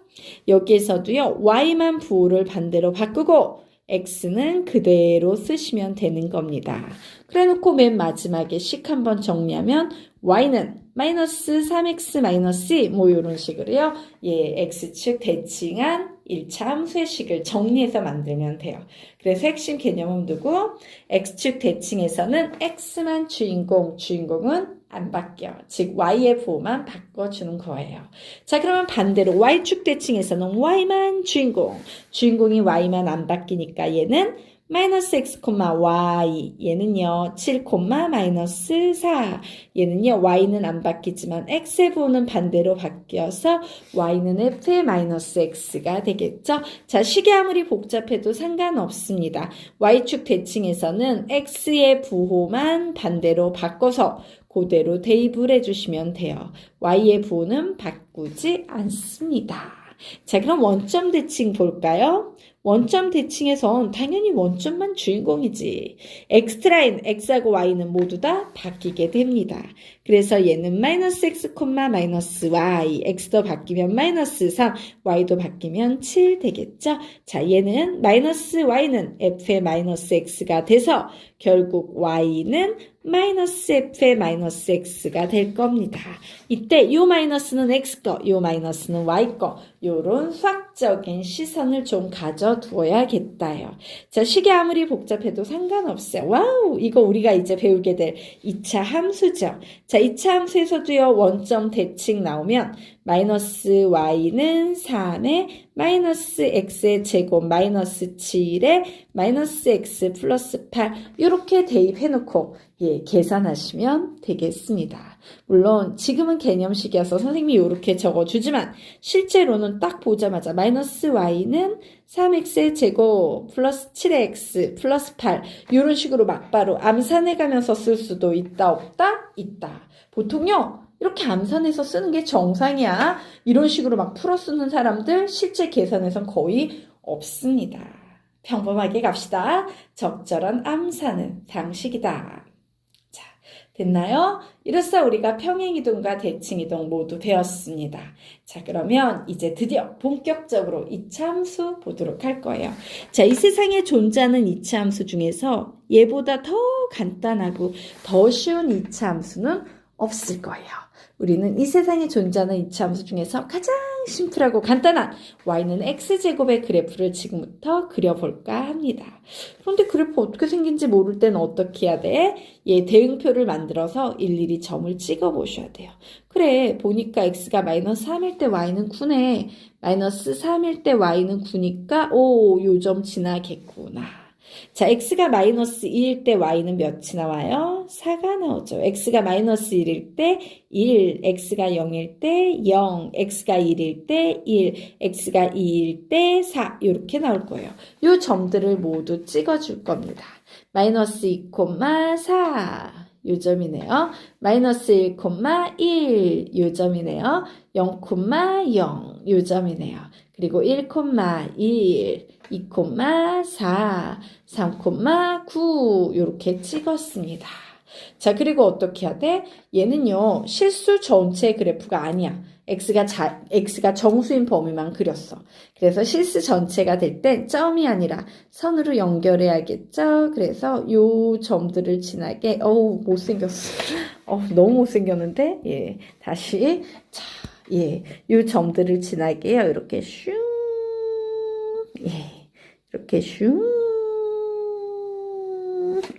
여기에서도요. y만 부호를 반대로 바꾸고 x는 그대로 쓰시면 되는 겁니다. 그래 놓고 맨 마지막에 식 한번 정리하면 y는 마이너스 3x 마이너스 2 뭐 이런 식으로요. 예, x축 대칭한 1차 함수의 식을 정리해서 만들면 돼요. 그래서 핵심 개념은 누구? x축 대칭에서는 x만 주인공은 안 바뀌어. 즉 y의 부호만 바꿔주는 거예요. 자, 그러면 반대로 y축 대칭에서는 y만 주인공이 y만 안 바뀌니까 얘는 마이너스 x, y 얘는요 7, 마이너스 4 얘는요 y는 안 바뀌지만 x의 부호는 반대로 바뀌어서 y는 f의 마이너스 x가 되겠죠. 자, 식이 아무리 복잡해도 상관없습니다. y축 대칭에서는 x의 부호만 반대로 바꿔서 그대로 대입을 해주시면 돼요. y의 부호는 바꾸지 않습니다. 자, 그럼 원점 대칭 볼까요? 원점 대칭에선 당연히 원점만 주인공이지. x라인, x하고 y는 모두 다 바뀌게 됩니다. 그래서 얘는 마이너스 x, 마이너스 y, x도 바뀌면 마이너스 3, y도 바뀌면 7 되겠죠? 자, 얘는 마이너스 y는 f의 마이너스 x가 돼서 결국 y는 마이너스 f의 마이너스 x가 될 겁니다. 이때 요 마이너스는 x 거, 요 마이너스는 y 거, 요런 수학적인 시선을 좀 가져두세요. 두어야겠다요. 자, 식이 아무리 복잡해도 상관없어요. 와우! 이거 우리가 이제 배우게 될 2차 함수죠. 자, 2차 함수에서도요, 원점 대칭 나오면 마이너스 y는 3에 마이너스 x의 제곱 마이너스 7에 마이너스 x 플러스 8 이렇게 대입해놓고 계산하시면 되겠습니다. 물론 지금은 개념식이어서 선생님이 이렇게 적어주지만 실제로는 딱 보자마자 마이너스 y는 3x의 제곱 플러스 7x 플러스 8 이런 식으로 막바로 암산해가면서 쓸 수도 있다 없다? 있다. 보통요. 이렇게 암산해서 쓰는 게 정상이야. 이런 식으로 막 풀어 쓰는 사람들 실제 계산에선 거의 없습니다. 평범하게 갑시다. 적절한 암산은 상식이다. 자, 됐나요? 이로써 우리가 평행이동과 대칭이동 모두 배웠습니다. 자, 그러면 이제 드디어 본격적으로 이차함수 보도록 할 거예요. 자, 이 세상에 존재하는 이차함수 중에서 얘보다 더 간단하고 더 쉬운 이차함수는 없을 거예요. 우리는 이 세상에 존재하는 이차함수 중에서 가장 심플하고 간단한 y는 x제곱의 그래프를 지금부터 그려볼까 합니다. 그런데 그래프 어떻게 생긴지 모를 때는 어떻게 해야 돼? 대응표를 만들어서 일일이 점을 찍어 보셔야 돼요. 그래, 보니까 x가 마이너스 3일 때 y는 9네. 마이너스 3일 때 y는 9니까 요 점 지나겠구나. 자, x가 마이너스 2일 때 y는 몇이 나와요? 4가 나오죠. x가 마이너스 1일 때 1, x가 0일 때 0, x가 1일 때 1, x가 2일 때 4 이렇게 나올 거예요. 이 점들을 모두 찍어줄 겁니다. 마이너스 2, 4 요 점이네요. 마이너스 1, 1 요 점이네요. 0, 0 요 점이네요. 그리고 1, 1 2, 4, 3, 9 이렇게 찍었습니다. 자, 그리고 어떻게 해야 돼? 얘는요, 실수 전체 그래프가 아니야. x가 정수인 범위만 그렸어. 그래서 실수 전체가 될 땐 점이 아니라 선으로 연결해야겠죠? 그래서 요 점들을 지나게, 못생겼어. 너무 못생겼는데? 다시. 자, 요 점들을 지나게요. 이렇게 슝. 이렇게 슝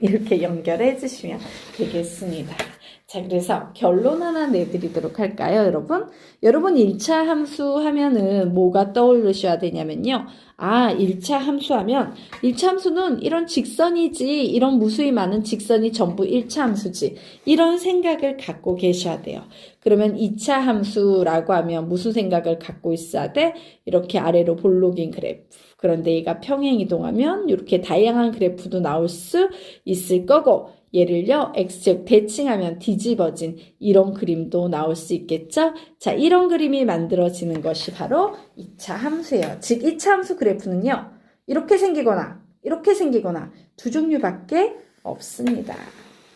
이렇게 연결해 주시면 되겠습니다. 자, 그래서 결론 하나 내드리도록 할까요, 여러분? 여러분 1차 함수 하면은 뭐가 떠오르셔야 되냐면요. 1차 함수 하면 1차 함수는 이런 직선이지, 이런 무수히 많은 직선이 전부 1차 함수지, 이런 생각을 갖고 계셔야 돼요. 그러면 2차 함수라고 하면 무슨 생각을 갖고 있어야 돼? 이렇게 아래로 볼록인 그래프. 그런데 얘가 평행이동하면 이렇게 다양한 그래프도 나올 수 있을 거고, 얘를요, x축 대칭하면 뒤집어진 이런 그림도 나올 수 있겠죠? 자, 이런 그림이 만들어지는 것이 바로 2차 함수예요. 즉, 2차 함수 그래프는요, 이렇게 생기거나 두 종류밖에 없습니다.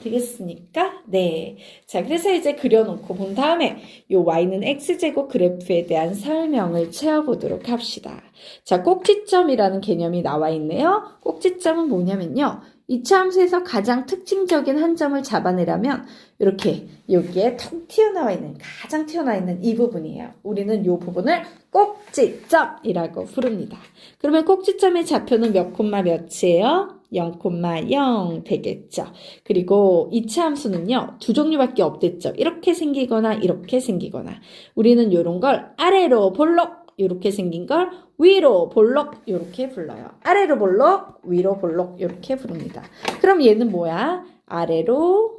되겠습니까? 네. 자, 그래서 이제 그려놓고 본 다음에 요 y는 x제곱 그래프에 대한 설명을 채워보도록 합시다. 자, 꼭지점이라는 개념이 나와 있네요. 꼭지점은 뭐냐면요. 2차 함수에서 가장 특징적인 한 점을 잡아내려면 이렇게 여기에 턱 튀어나와 있는, 가장 튀어나와 있는 이 부분이에요. 우리는 이 부분을 꼭지점이라고 부릅니다. 그러면 꼭지점의 좌표는 몇 콤마 몇이에요? 0,0 되겠죠. 그리고 2차 함수는요, 두 종류밖에 없댔죠. 이렇게 생기거나 이렇게 생기거나. 우리는 이런 걸 아래로 볼록 이렇게 생긴 걸 위로 볼록 이렇게 불러요. 아래로 볼록, 위로 볼록 이렇게 부릅니다. 그럼 얘는 뭐야? 아래로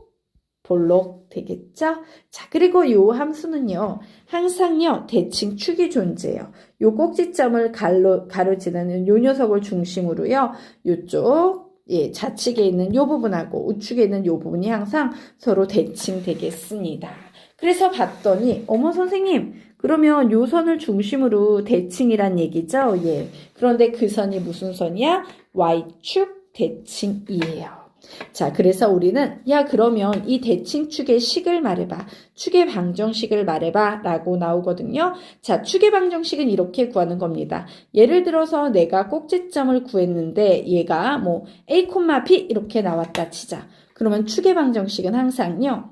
볼록 되겠죠? 자, 그리고 요 함수는요, 항상요, 대칭축이 존재해요. 요 꼭지점을 가로지르는 요 녀석을 중심으로요, 요쪽, 좌측에 있는 요 부분하고 우측에 있는 요 부분이 항상 서로 대칭되겠습니다. 그래서 봤더니, 어머 선생님, 그러면 요 선을 중심으로 대칭이란 얘기죠? 그런데 그 선이 무슨 선이야? Y축 대칭이에요. 자, 그래서 우리는 그러면 이 대칭축의 식을 말해봐. 축의 방정식을 말해봐 라고 나오거든요. 자, 축의 방정식은 이렇게 구하는 겁니다. 예를 들어서 내가 꼭지점을 구했는데 얘가 뭐 A, B 이렇게 나왔다 치자. 그러면 축의 방정식은 항상요.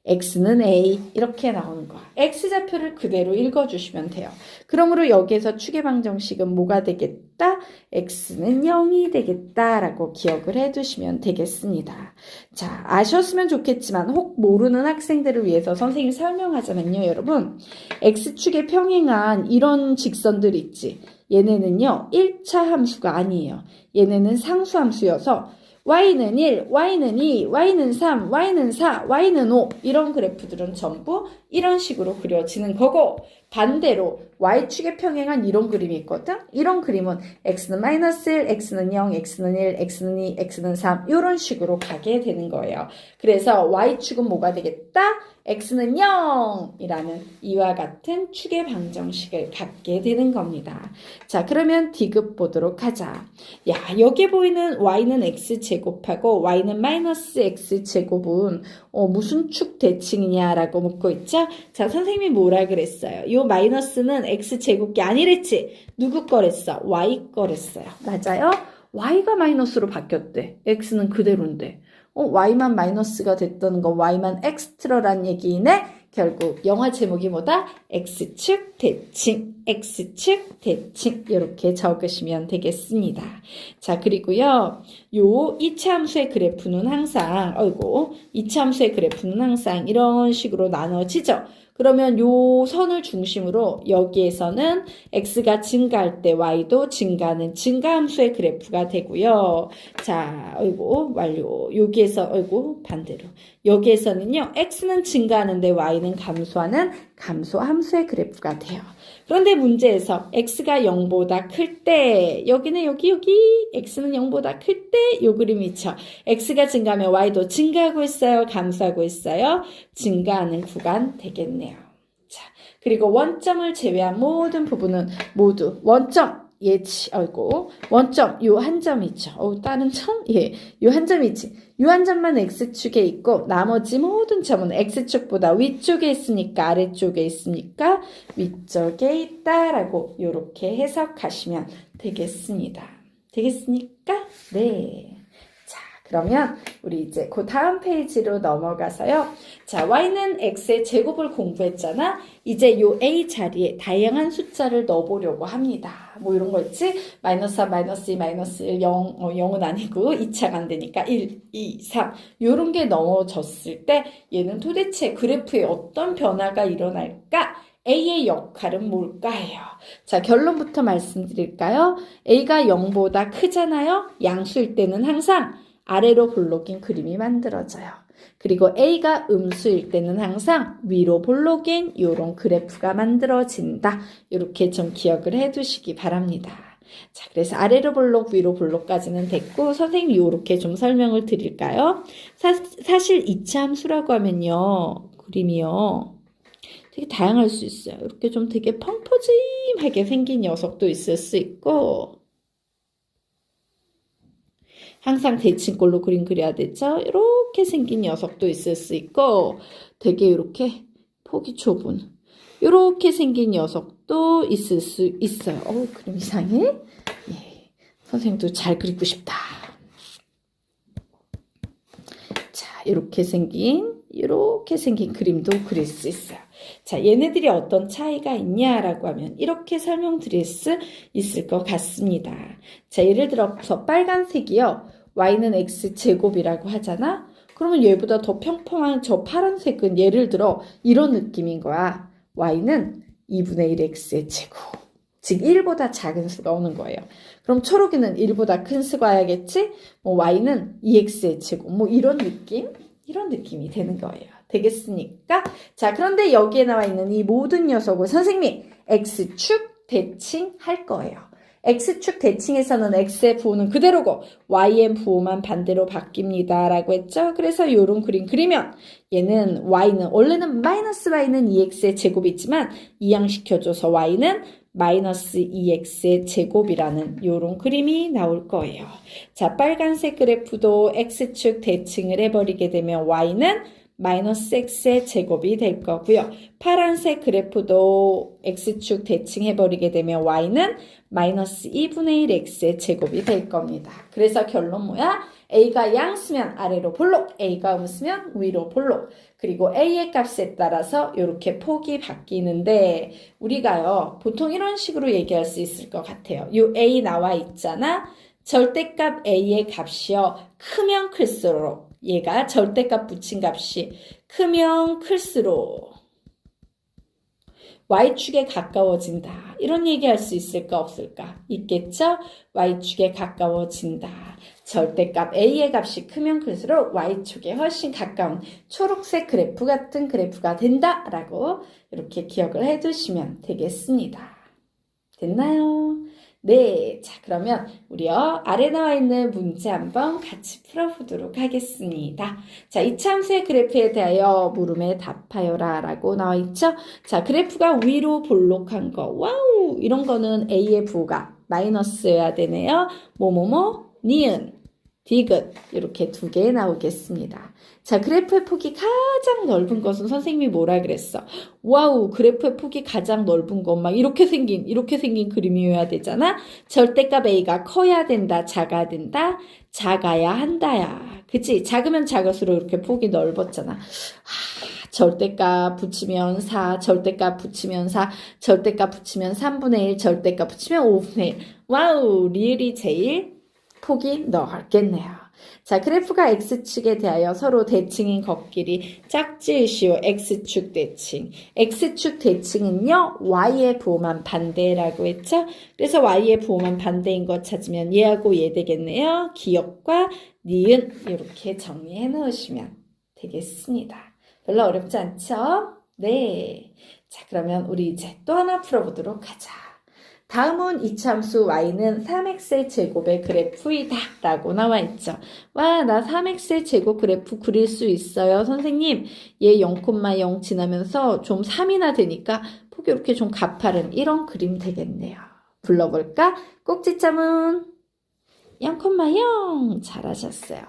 x는 a 이렇게 나오는 거야. x좌표를 그대로 읽어주시면 돼요. 그러므로 여기에서 축의 방정식은 뭐가 되겠다? x는 0이 되겠다라고 기억을 해두시면 되겠습니다. 자, 아셨으면 좋겠지만 혹 모르는 학생들을 위해서 선생님이 설명하자면요. 여러분, x축에 평행한 이런 직선들 있지. 얘네는요. 1차 함수가 아니에요. 얘네는 상수함수여서 y는 1, y는 2, y는 3, y는 4, y는 5 이런 그래프들은 전부 이런 식으로 그려지는 거고 반대로 y축에 평행한 이런 그림이 있거든. 이런 그림은 x는 마이너스 1, x는 0, x는 1, x는 2, x는 3 이런 식으로 가게 되는 거예요. 그래서 y축은 뭐가 되겠다? x는 0 이라는 이와 같은 축의 방정식을 갖게 되는 겁니다. 자, 그러면 D급 보도록 하자. 야, 여기 보이는 y는 x제곱하고 y는 마이너스 x제곱은 무슨 축 대칭이냐라고 묻고 있죠? 자, 선생님이 뭐라 그랬어요? 요 마이너스는 x제곱이 아니랬지? 누구 거랬어? y 거랬어요. 맞아요? y가 마이너스로 바뀌었대. x는 그대로인데. y만 마이너스가 됐던 건 y만 엑스트라란 얘기네. 결국 영화 제목이 뭐다? x축 대칭, x축 대칭 이렇게 적으시면 되겠습니다. 자, 그리고요. 요 이차함수의 그래프는 항상 이차함수의 그래프는 항상 이런 식으로 나눠지죠. 그러면 요 선을 중심으로 여기에서는 x가 증가할 때 y도 증가하는 증가함수의 그래프가 되고요. 자, 완료. 여기에서, 반대로. 여기에서는요, x는 증가하는데 y는 감소하는 감소함수의 그래프가 돼요. 그런데 문제에서 x가 0보다 클 때, 여기는 여기, x는 0보다 클 때 요 그림이 있죠. x가 증가하면 y도 증가하고 있어요? 감소하고 있어요? 증가하는 구간 되겠네요. 자, 그리고 원점을 제외한 모든 부분은 모두 원점, 원점, 요 한 점 있죠. 다른 점? 예, 요 한 점 있지. 요 한 점만 x축에 있고, 나머지 모든 점은 x축보다 위쪽에 있습니까? 아래쪽에 있습니까? 위쪽에 있다라고 요렇게 해석하시면 되겠습니다. 되겠습니까? 네. 자, 그러면 우리 이제 그 다음 페이지로 넘어가서요. 자, y는 x의 제곱을 공부했잖아. 이제 요 a 자리에 다양한 숫자를 넣어보려고 합니다. 뭐 이런 거 있지? 마이너스 3, 마이너스 2, 마이너스 1, 0, 0은 아니고 2차가 안 되니까 1, 2, 3 요런 게 넣어졌을 때 얘는 도대체 그래프에 어떤 변화가 일어날까? A의 역할은 뭘까요? 자, 결론부터 말씀드릴까요? A가 0보다 크잖아요? 양수일 때는 항상 아래로 볼록인 그림이 만들어져요. 그리고 A가 음수일 때는 항상 위로 볼록인 이런 그래프가 만들어진다. 이렇게 좀 기억을 해두시기 바랍니다. 자, 그래서 아래로 볼록, 위로 볼록까지는 됐고 선생님이 이렇게 좀 설명을 드릴까요? 사실 이차함수라고 하면요. 그림이요. 되게 다양할 수 있어요. 이렇게 좀 되게 펑퍼짐하게 생긴 녀석도 있을 수 있고 항상 대칭꼴로 그림 그려야 되죠. 이렇게 생긴 녀석도 있을 수 있고 되게 이렇게 폭이 좁은 이렇게 생긴 녀석도 있을 수 있어요. 그림 이상해? 예, 선생님도 잘 그리고 싶다. 자, 이렇게 생긴 그림도 그릴 수 있어요. 자, 얘네들이 어떤 차이가 있냐라고 하면 이렇게 설명드릴 수 있을 것 같습니다. 자, 예를 들어서 빨간색이요. y는 x제곱이라고 하잖아. 그러면 얘보다 더 평평한 저 파란색은 예를 들어 이런 느낌인 거야. y는 2분의 1 x의 제곱. 즉 1보다 작은 수가 오는 거예요. 그럼 초록이는 1보다 큰 수가 와야겠지? y는 2x의 제곱. 이런 느낌이 되는 거예요. 되겠습니까? 자, 그런데 여기에 나와 있는 이 모든 녀석을 선생님이 x축 대칭할 거예요. x축 대칭에서는 x의 부호는 그대로고 y의 부호만 반대로 바뀝니다. 라고 했죠? 그래서 이런 그림 그리면 얘는 y는 원래는 마이너스 y는 2x의 제곱이 있지만 이항시켜줘서 y는 마이너스 2x의 제곱이라는 이런 그림이 나올 거예요. 자, 빨간색 그래프도 x축 대칭을 해버리게 되면 y는 마이너스 x의 제곱이 될 거고요. 파란색 그래프도 x축 대칭해버리게 되면 y는 마이너스 2분의 1 x의 제곱이 될 겁니다. 그래서 결론 뭐야? a가 양 쓰면 아래로 볼록, a가 음 쓰면 위로 볼록. 그리고 a의 값에 따라서 이렇게 폭이 바뀌는데 우리가요 보통 이런 식으로 얘기할 수 있을 것 같아요. 요 a 나와 있잖아. 절대값 a의 값이요 크면 클수록 얘가 절대값 붙인 값이 크면 클수록 y축에 가까워진다. 이런 얘기할 수 있을까 없을까? 있겠죠? y축에 가까워진다. 절대값 a의 값이 크면 클수록 y축에 훨씬 가까운 초록색 그래프 같은 그래프가 된다라고 이렇게 기억을 해두시면 되겠습니다. 됐나요? 네, 자 그러면 우리요 아래 나와 있는 문제 한번 같이 풀어보도록 하겠습니다. 자, 이차함수의 그래프에 대하여 물음에 답하여라 라고 나와 있죠. 자, 그래프가 위로 볼록한 거, 와우, 이런 거는 a의 부호가 마이너스여야 되네요. 뭐뭐뭐, 니은, 디귿 이렇게 두 개 나오겠습니다. 자, 그래프의 폭이 가장 넓은 것은 선생님이 뭐라 그랬어? 와우, 그래프의 폭이 가장 넓은 것 막 이렇게 생긴 그림이어야 되잖아. 절대값 a가 커야 된다, 작아야 된다, 작아야 한다야. 그치? 작으면 작을수록 이렇게 폭이 넓었잖아. 절대값 붙이면 4, 절대값 붙이면 4, 절대값 붙이면 3분의 1, 절대값 붙이면 5분의 1. 와우, 리을이 제일 폭이 넓겠네요. 자, 그래프가 x축에 대하여 서로 대칭인 겉길이 짝지으시오. x축 대칭. x축 대칭은요, y의 부호만 반대라고 했죠? 그래서 y의 부호만 반대인 거 찾으면 얘하고 얘 되겠네요. 기역과 니은 이렇게 정리해 놓으시면 되겠습니다. 별로 어렵지 않죠? 네. 자, 그러면 우리 이제 또 하나 풀어보도록 하자. 다음은 이차함수 y는 3x의 제곱의 그래프이다 라고 나와 있죠. 와, 나 3x의 제곱 그래프 그릴 수 있어요. 선생님, 얘 0,0 지나면서 좀 3이나 되니까 폭이 이렇게 좀 가파른 이런 그림 되겠네요. 불러볼까? 꼭지점은 0,0 잘하셨어요.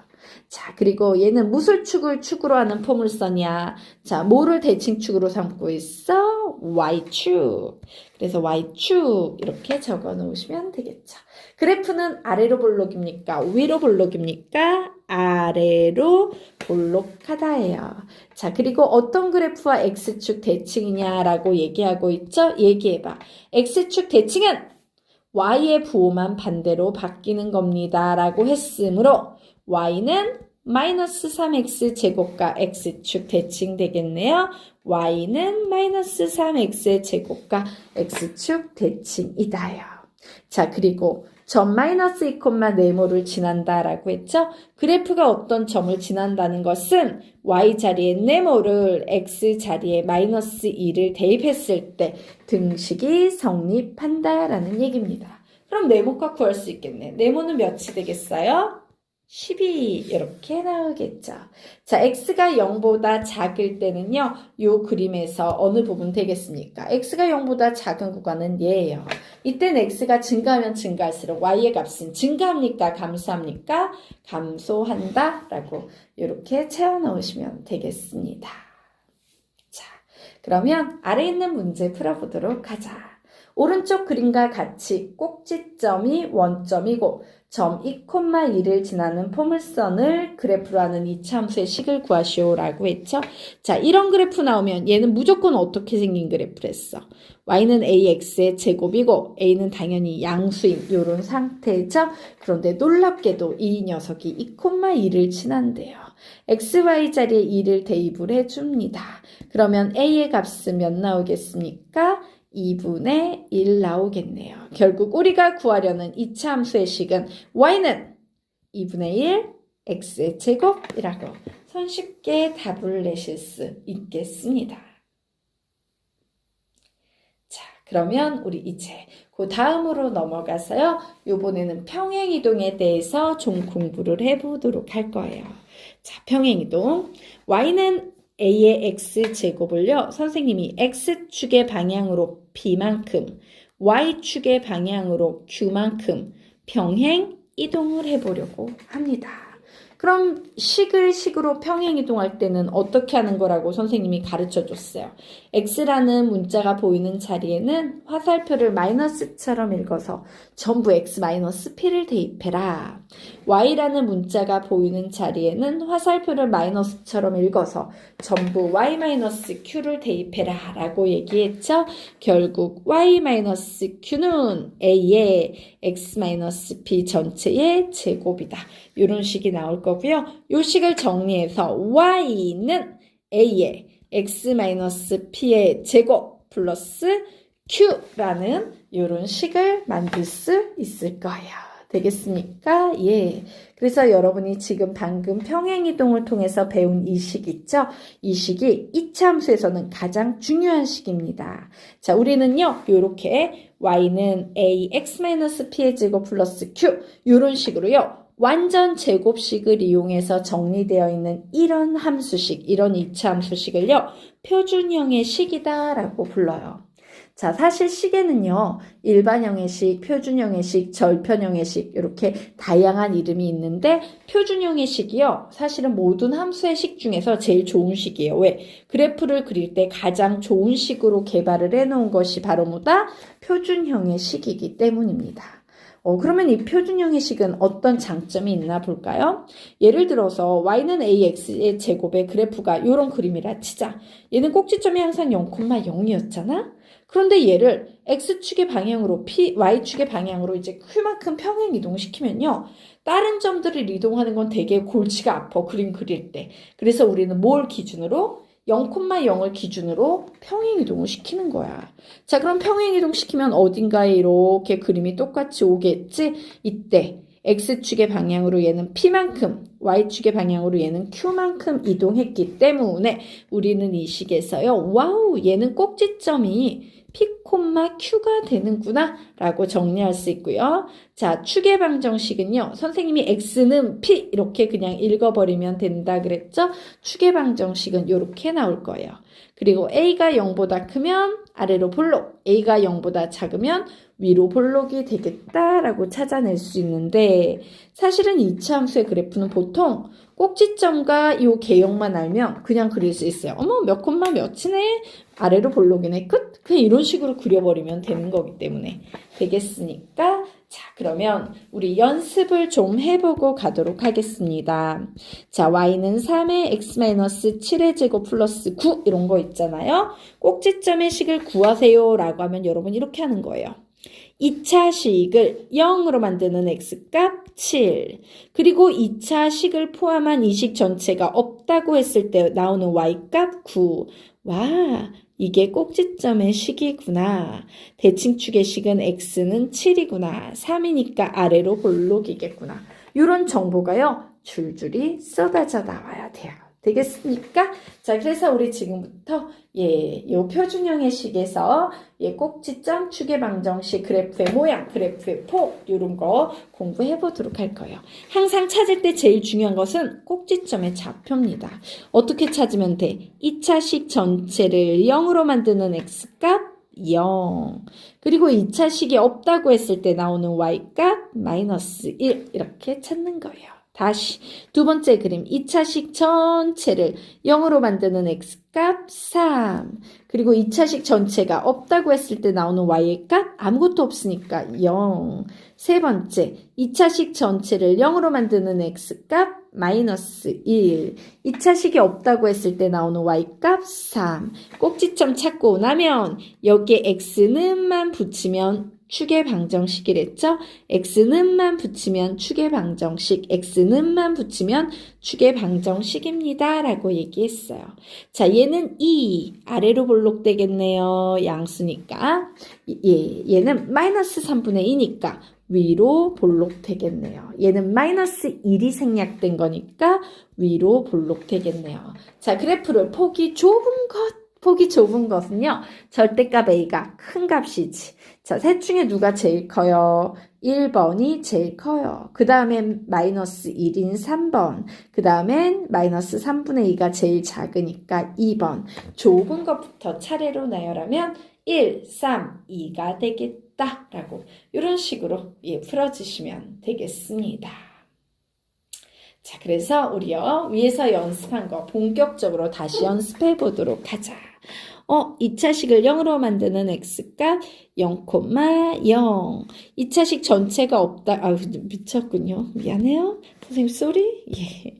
자, 그리고 얘는 무슨 축을 축으로 하는 포물선이야? 자, 뭐를 대칭축으로 삼고 있어? y축. 그래서 y축 이렇게 적어 놓으시면 되겠죠. 그래프는 아래로 볼록입니까? 위로 볼록입니까? 아래로 볼록하다예요. 자, 그리고 어떤 그래프와 x축 대칭이냐라고 얘기하고 있죠? 얘기해봐. x축 대칭은 y의 부호만 반대로 바뀌는 겁니다. 라고 했으므로 y는 마이너스 3x 제곱과 x축 대칭 되겠네요. y는 마이너스 3x의 제곱과 x축 대칭이다요. 자, 그리고 점 마이너스 2, 네모를 지난다라고 했죠? 그래프가 어떤 점을 지난다는 것은 y 자리에 네모를 x 자리에 마이너스 2를 대입했을 때 등식이 성립한다라는 얘기입니다. 그럼 네모값 구할 수 있겠네. 네모는 몇이 되겠어요? 12 이렇게 나오겠죠. 자, x가 0보다 작을 때는요. 요 그림에서 어느 부분 되겠습니까? x가 0보다 작은 구간은 얘예요. 이때는 x가 증가하면 증가할수록 y의 값은 증가합니까? 감소합니까? 감소한다 라고 이렇게 채워 넣으시면 되겠습니다. 자, 그러면 아래 있는 문제 풀어보도록 하자. 오른쪽 그림과 같이 꼭지점이 원점이고 점 2,2를 지나는 포물선을 그래프로 하는 이차함수의 식을 구하시오라고 했죠. 자, 이런 그래프 나오면 얘는 무조건 어떻게 생긴 그래프랬어? y는 ax의 제곱이고 a는 당연히 양수인 이런 상태죠. 그런데 놀랍게도 이 녀석이 2,2를 지난대요. xy 자리에 2를 대입을 해줍니다. 그러면 a의 값은 몇 나오겠습니까? 2분의 1 나오겠네요. 결국 우리가 구하려는 이차 함수의 식은 y는 2분의 1 x의 제곱이라고 손쉽게 답을 내실 수 있겠습니다. 자, 그러면 우리 이제 그 다음으로 넘어가서요. 이번에는 평행이동에 대해서 좀 공부를 해보도록 할 거예요. 자, 평행이동. y는 a의 x제곱을요. 선생님이 x축의 방향으로 b만큼, y축의 방향으로 q만큼 평행 이동을 해보려고 합니다. 그럼 식으로 평행이동할 때는 어떻게 하는 거라고 선생님이 가르쳐 줬어요. x라는 문자가 보이는 자리에는 화살표를 마이너스처럼 읽어서 전부 x-p를 대입해라. y라는 문자가 보이는 자리에는 화살표를 마이너스처럼 읽어서 전부 y-q를 대입해라 라고 얘기했죠. 결국 y-q는 a의 x-p 전체의 제곱이다. 이런 식이 나올 거고요. 이 식을 정리해서 y는 a의 x-p의 제곱 플러스 q라는 이런 식을 만들 수 있을 거예요. 되겠습니까? 예. 그래서 여러분이 지금 방금 평행이동을 통해서 배운 이 식 있죠? 이 식이 이차 함수에서는 가장 중요한 식입니다. 자, 우리는요, 요렇게 y는 a x-p의 제곱 플러스 q 이런 식으로요. 완전 제곱식을 이용해서 정리되어 있는 이런 함수식, 이런 이차 함수식을요, 표준형의 식이다라고 불러요. 자, 사실 식에는요, 일반형의 식, 표준형의 식, 절편형의 식, 이렇게 다양한 이름이 있는데, 표준형의 식이요, 사실은 모든 함수의 식 중에서 제일 좋은 식이에요. 왜? 그래프를 그릴 때 가장 좋은 식으로 개발을 해놓은 것이 바로 뭐다? 표준형의 식이기 때문입니다. 그러면 이 표준형의 식은 어떤 장점이 있나 볼까요? 예를 들어서 y는 ax의 제곱의 그래프가 이런 그림이라 치자. 얘는 꼭지점이 항상 0,0이었잖아? 그런데 얘를 x축의 방향으로 y축의 방향으로 이제 q만큼 평행 이동시키면요. 다른 점들을 이동하는 건 되게 골치가 아파, 그림 그릴 때. 그래서 우리는 뭘 기준으로? 0,0을 기준으로 평행이동을 시키는 거야. 자, 그럼 평행이동 시키면 어딘가에 이렇게 그림이 똑같이 오겠지? 이때 x축의 방향으로 얘는 p만큼, y축의 방향으로 얘는 q만큼 이동했기 때문에 우리는 이 식에서요. 와우, 얘는 꼭지점이 p, q가 되는구나 라고 정리할 수 있고요. 자, 축의 방정식은요. 선생님이 x는 p 이렇게 그냥 읽어버리면 된다 그랬죠? 축의 방정식은 이렇게 나올 거예요. 그리고 a가 0보다 크면 아래로 볼록, a가 0보다 작으면 위로 볼록이 되겠다라고 찾아낼 수 있는데 사실은 이차 함수의 그래프는 보통 꼭지점과 이 개형만 알면 그냥 그릴 수 있어요. 어머, 몇 콤마 몇이네? 아래로 볼록이네. 끝? 그냥 이런 식으로 그려버리면 되는 거기 때문에 되겠으니까 자, 그러면 우리 연습을 좀 해보고 가도록 하겠습니다. 자, y는 3의 x-7의 제곱 플러스 9 이런 거 있잖아요. 꼭지점의 식을 구하세요 라고 하면 여러분 이렇게 하는 거예요. 2차 식을 0으로 만드는 x값 7 그리고 2차 식을 포함한 이 식 전체가 없다고 했을 때 나오는 y값 9 와, 이게 꼭지점의 식이구나. 대칭축의 식은 x는 7이구나. 3이니까 아래로 볼록이겠구나. 이런 정보가요. 줄줄이 쏟아져 나와야 돼요. 되겠습니까? 자, 그래서 우리 지금부터 요 표준형의 식에서 꼭지점, 축의 방정식, 그래프의 모양, 그래프의 폭 이런 거 공부해 보도록 할 거예요. 항상 찾을 때 제일 중요한 것은 꼭지점의 좌표입니다. 어떻게 찾으면 돼? 2차식 전체를 0으로 만드는 x값 0. 그리고 2차식이 없다고 했을 때 나오는 y값 마이너스 1 이렇게 찾는 거예요. 다시 두 번째 그림 2차식 전체를 0으로 만드는 x값 3 그리고 2차식 전체가 없다고 했을 때 나오는 y의 값 아무것도 없으니까 0 세 번째 2차식 전체를 0으로 만드는 x값 마이너스 1 2차식이 없다고 했을 때 나오는 y값 3 꼭지점 찾고 나면 여기에 x는만 붙이면 축의 방정식이랬죠? x는만 붙이면 축의 방정식, x는만 붙이면 축의 방정식입니다. 라고 얘기했어요. 자, 얘는 2, 아래로 볼록 되겠네요. 양수니까. 얘는 마이너스 3분의 2니까 위로 볼록 되겠네요. 얘는 마이너스 1이 생략된 거니까 위로 볼록 되겠네요. 자, 그래프를 폭이 좁은 것은요. 절대값 a가 큰 값이지. 자, 셋 중에 누가 제일 커요? 1번이 제일 커요. 그 다음엔 마이너스 1인 3번. 그 다음엔 마이너스 3분의 2가 제일 작으니까 2번. 좁은 것부터 차례로 나열하면 1, 3, 2가 되겠다. 라고 이런 식으로 풀어주시면 되겠습니다. 자, 그래서 우리요, 위에서 연습한 거 본격적으로 다시 연습해 보도록 하자. 2차식을 0으로 만드는 x값 0,0. 2차식 전체가 없다. 아유, 미쳤군요. 미안해요. 선생님, 쏘리? 예.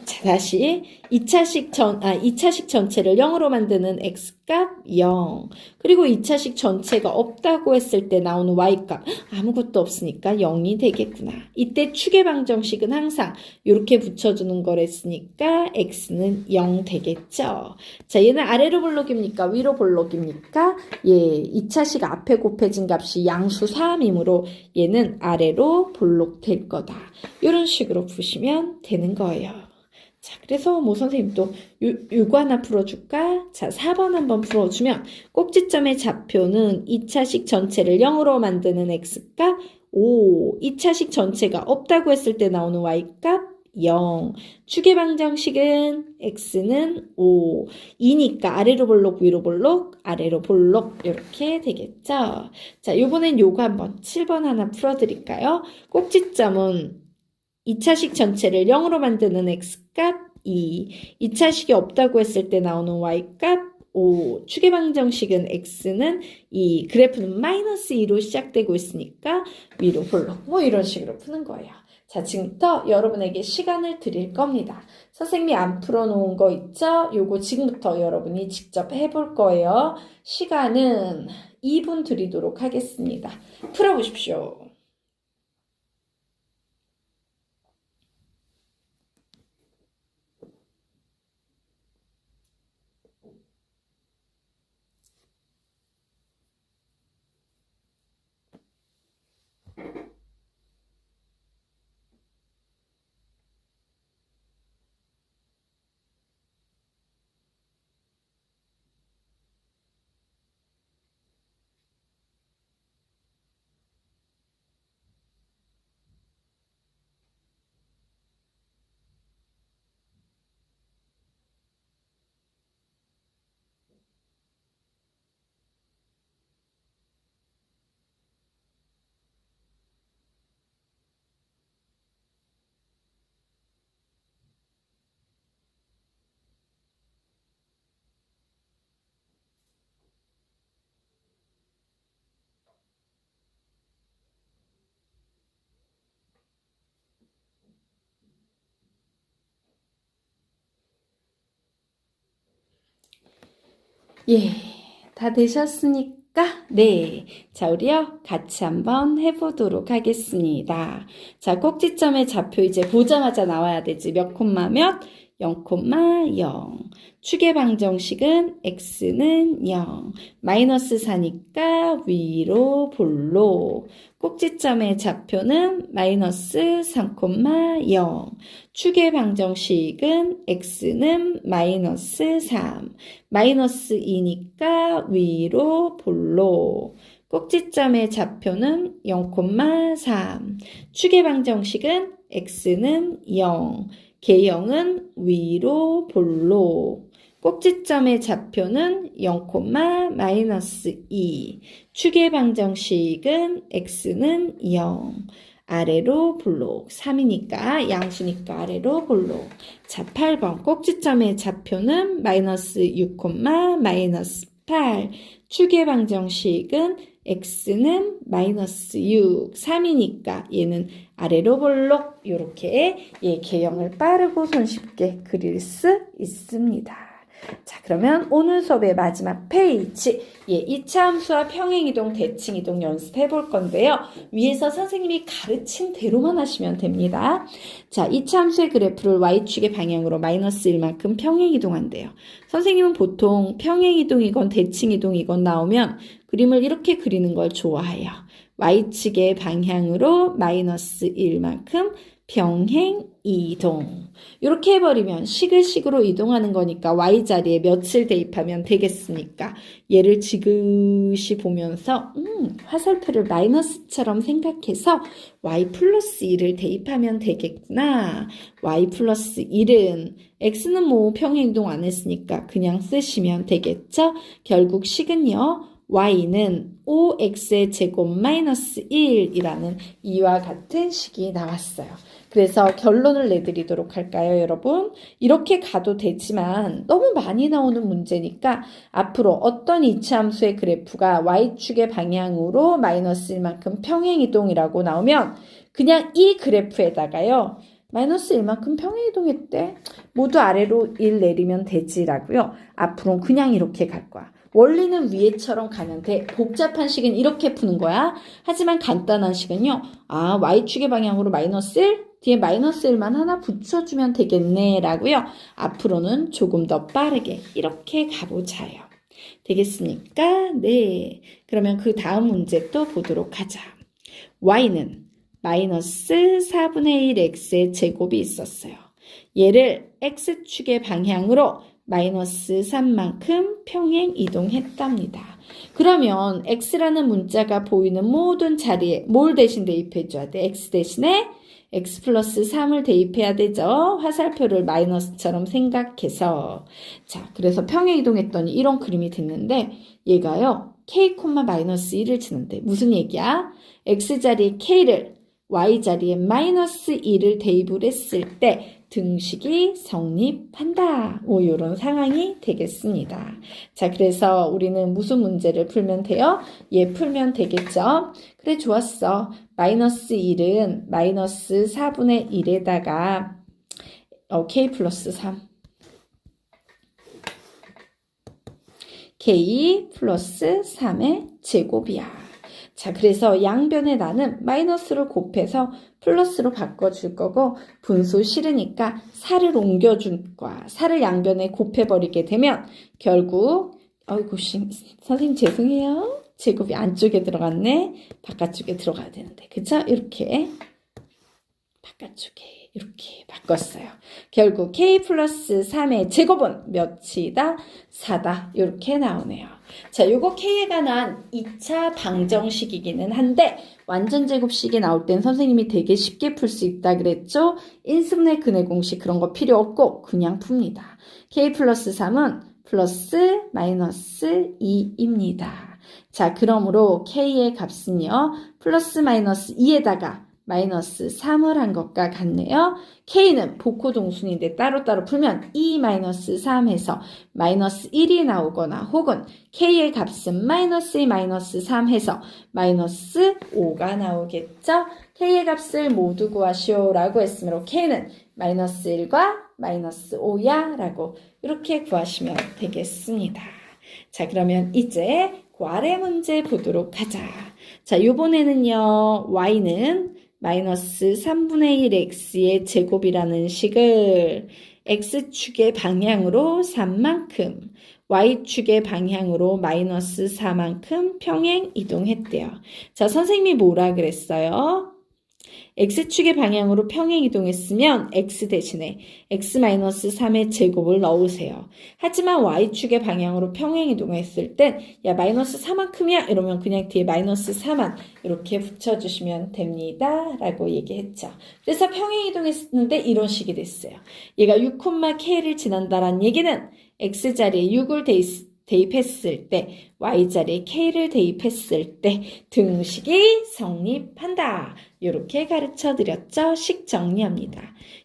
자, 다시 2차식 전체를 0으로 만드는 x값 0. 그리고 2차식 전체가 없다고 했을 때 나오는 y값 아무것도 없으니까 0이 되겠구나. 이때 축의 방정식은 항상 이렇게 붙여주는 거랬으니까 x는 0 되겠죠. 자, 얘는 아래로 볼록입니까? 위로 볼록입니까? 예, 2차식 앞에 곱해진 값이 양수 3이므로 얘는 아래로 볼록 될 거다. 이런 식으로 푸시면 되는 거예요. 자, 그래서 뭐 선생님 또 요거 하나 풀어줄까? 자, 4번 한번 풀어주면 꼭지점의 좌표는 2차식 전체를 0으로 만드는 x값 5, 2차식 전체가 없다고 했을 때 나오는 y값 0, 축의 방정식은 x는 5, 2니까 아래로 볼록 위로 볼록 아래로 볼록 이렇게 되겠죠. 자, 요번엔 요거 한번 7번 하나 풀어드릴까요? 꼭지점은 2차식 전체를 0으로 만드는 x값 2, 2차식이 없다고 했을 때 나오는 y값 5, 축의 방정식은 x는 2, 그래프는 마이너스 2로 시작되고 있으니까 위로 볼록 뭐 이런 식으로 푸는 거예요. 자, 지금부터 여러분에게 시간을 드릴 겁니다. 선생님이 안 풀어놓은 거 있죠? 요거 지금부터 여러분이 직접 해볼 거예요. 시간은 2분 드리도록 하겠습니다. 풀어보십시오. 예, 다 되셨습니까? 네. 자, 우리요, 같이 한번 해보도록 하겠습니다. 자, 꼭지점의 좌표 이제 보자마자 나와야 되지. 몇 콤마 몇? 0,0. 축의 방정식은 x는 0. 마이너스 4니까 위로 볼록. 꼭지점의 좌표는 마이너스 3,0. 축의 방정식은 x는 마이너스 3. 마이너스 2니까 위로 볼록. 꼭지점의 좌표는 0,3. 축의 방정식은 x는 0. 개형은 위로 볼록. 꼭지점의 좌표는 0, 마이너스 2. 축의 방정식은 x는 0. 아래로 볼록. 3이니까 양수니까 아래로 볼록. 자, 8번 꼭지점의 좌표는 마이너스 6, 마이너스 8. 축의 방정식은 x는 마이너스 6, 3이니까 얘는 아래로 볼록. 이렇게 개형을 빠르고 손쉽게 그릴 수 있습니다. 자, 그러면 오늘 수업의 마지막 페이지 2차 함수와 평행이동, 대칭이동 연습해 볼 건데요. 위에서 선생님이 가르친 대로만 하시면 됩니다. 자, 2차 함수의 그래프를 y축의 방향으로 마이너스 1만큼 평행이동한대요. 선생님은 보통 평행이동이건 대칭이동이건 나오면 그림을 이렇게 그리는 걸 좋아해요. y축의 방향으로 마이너스 1만큼 평행이동. 이렇게 해버리면 식을 이동하는 거니까 y자리에 몇을 대입하면 되겠습니까? 얘를 지그시 보면서 화살표를 마이너스처럼 생각해서 y 플러스 1을 대입하면 되겠구나. y 플러스 1은 x는 뭐 평행이동 안 했으니까 그냥 쓰시면 되겠죠? 결국 식은요. y는 5x의 제곱 마이너스 1이라는 이와 같은 식이 나왔어요. 그래서 결론을 내드리도록 할까요, 여러분? 이렇게 가도 되지만 너무 많이 나오는 문제니까 앞으로 어떤 이차함수의 그래프가 y축의 방향으로 마이너스 1만큼 평행이동이라고 나오면 그냥 이 그래프에다가요. 마이너스 1만큼 평행이동했대. 모두 아래로 1 내리면 되지라고요. 앞으로는 그냥 이렇게 갈 거야. 원리는 위에처럼 가는데 복잡한 식은 이렇게 푸는 거야. 하지만 간단한 식은요. y축의 방향으로 마이너스 1, 뒤에 마이너스 1만 하나 붙여주면 되겠네 라고요. 앞으로는 조금 더 빠르게 이렇게 가보자요. 되겠습니까? 네. 그러면 그 다음 문제 또 보도록 하자. y는 마이너스 4분의 1 x의 제곱이 있었어요. 얘를 x축의 방향으로 마이너스 3만큼 평행 이동했답니다. 그러면 x라는 문자가 보이는 모든 자리에 뭘 대신 대입해줘야 돼? x 대신에 x 플러스 3을 대입해야 되죠. 화살표를 마이너스처럼 생각해서. 자, 그래서 평행 이동했더니 이런 그림이 됐는데 얘가요. k, 마이너스 1을 치는데 무슨 얘기야? x 자리에 k를 y 자리에 마이너스 2를 대입을 했을 때 등식이 성립한다. 이런 상황이 되겠습니다. 자, 그래서 우리는 무슨 문제를 풀면 돼요? 풀면 되겠죠? 그래, 좋았어. 마이너스 1은 마이너스 4분의 1에다가 k 플러스 3. k 플러스 3의 제곱이야. 자, 그래서 양변에 나는 마이너스를 곱해서 플러스로 바꿔줄 거고 분수 싫으니까 4를 옮겨줄 거야. 4를 양변에 곱해버리게 되면 결국 선생님 죄송해요. 제곱이 안쪽에 들어갔네. 바깥쪽에 들어가야 되는데. 그쵸? 이렇게 바깥쪽에 이렇게 바꿨어요. 결국 k 플러스 3의 제곱은 몇이다? 4다. 이렇게 나오네요. 자, 요거 k에 관한 2차 방정식이기는 한데 완전 제곱식이 나올 땐 선생님이 되게 쉽게 풀 수 있다 그랬죠? 인수분해 근해 공식 그런 거 필요 없고 그냥 풉니다. k 플러스 3은 플러스 마이너스 2입니다. 자, 그러므로 k의 값은요. 플러스 마이너스 2에다가 마이너스 3을 한 것과 같네요. k는 복호동순인데 따로따로 풀면 2 마이너스 3해서 마이너스 1이 나오거나 혹은 k의 값은 마이너스 2 마이너스 3해서 마이너스 5가 나오겠죠. k의 값을 모두 구하시오 라고 했으므로 k는 마이너스 1과 마이너스 5야 라고 이렇게 구하시면 되겠습니다. 자, 그러면 이제 그 아래 문제 보도록 하자. 자, 이번에는요 y는 마이너스 3분의 1x의 제곱이라는 식을 x축의 방향으로 3만큼, y축의 방향으로 마이너스 4만큼 평행 이동했대요. 자, 선생님이 뭐라 그랬어요? x축의 방향으로 평행 이동했으면 x 대신에 x-3의 제곱을 넣으세요. 하지만 y축의 방향으로 평행 이동했을 땐 야 마이너스 4만큼이야 이러면 그냥 뒤에 마이너스 4만 이렇게 붙여주시면 됩니다 라고 얘기했죠. 그래서 평행 이동했는데 이런 식이 됐어요. 얘가 6,k를 지난다라는 얘기는 x자리에 6을 대입했을 때 y자리에 k를 대입했을 때 등식이 성립한다. 이렇게 가르쳐 드렸죠. 식 정리합니다.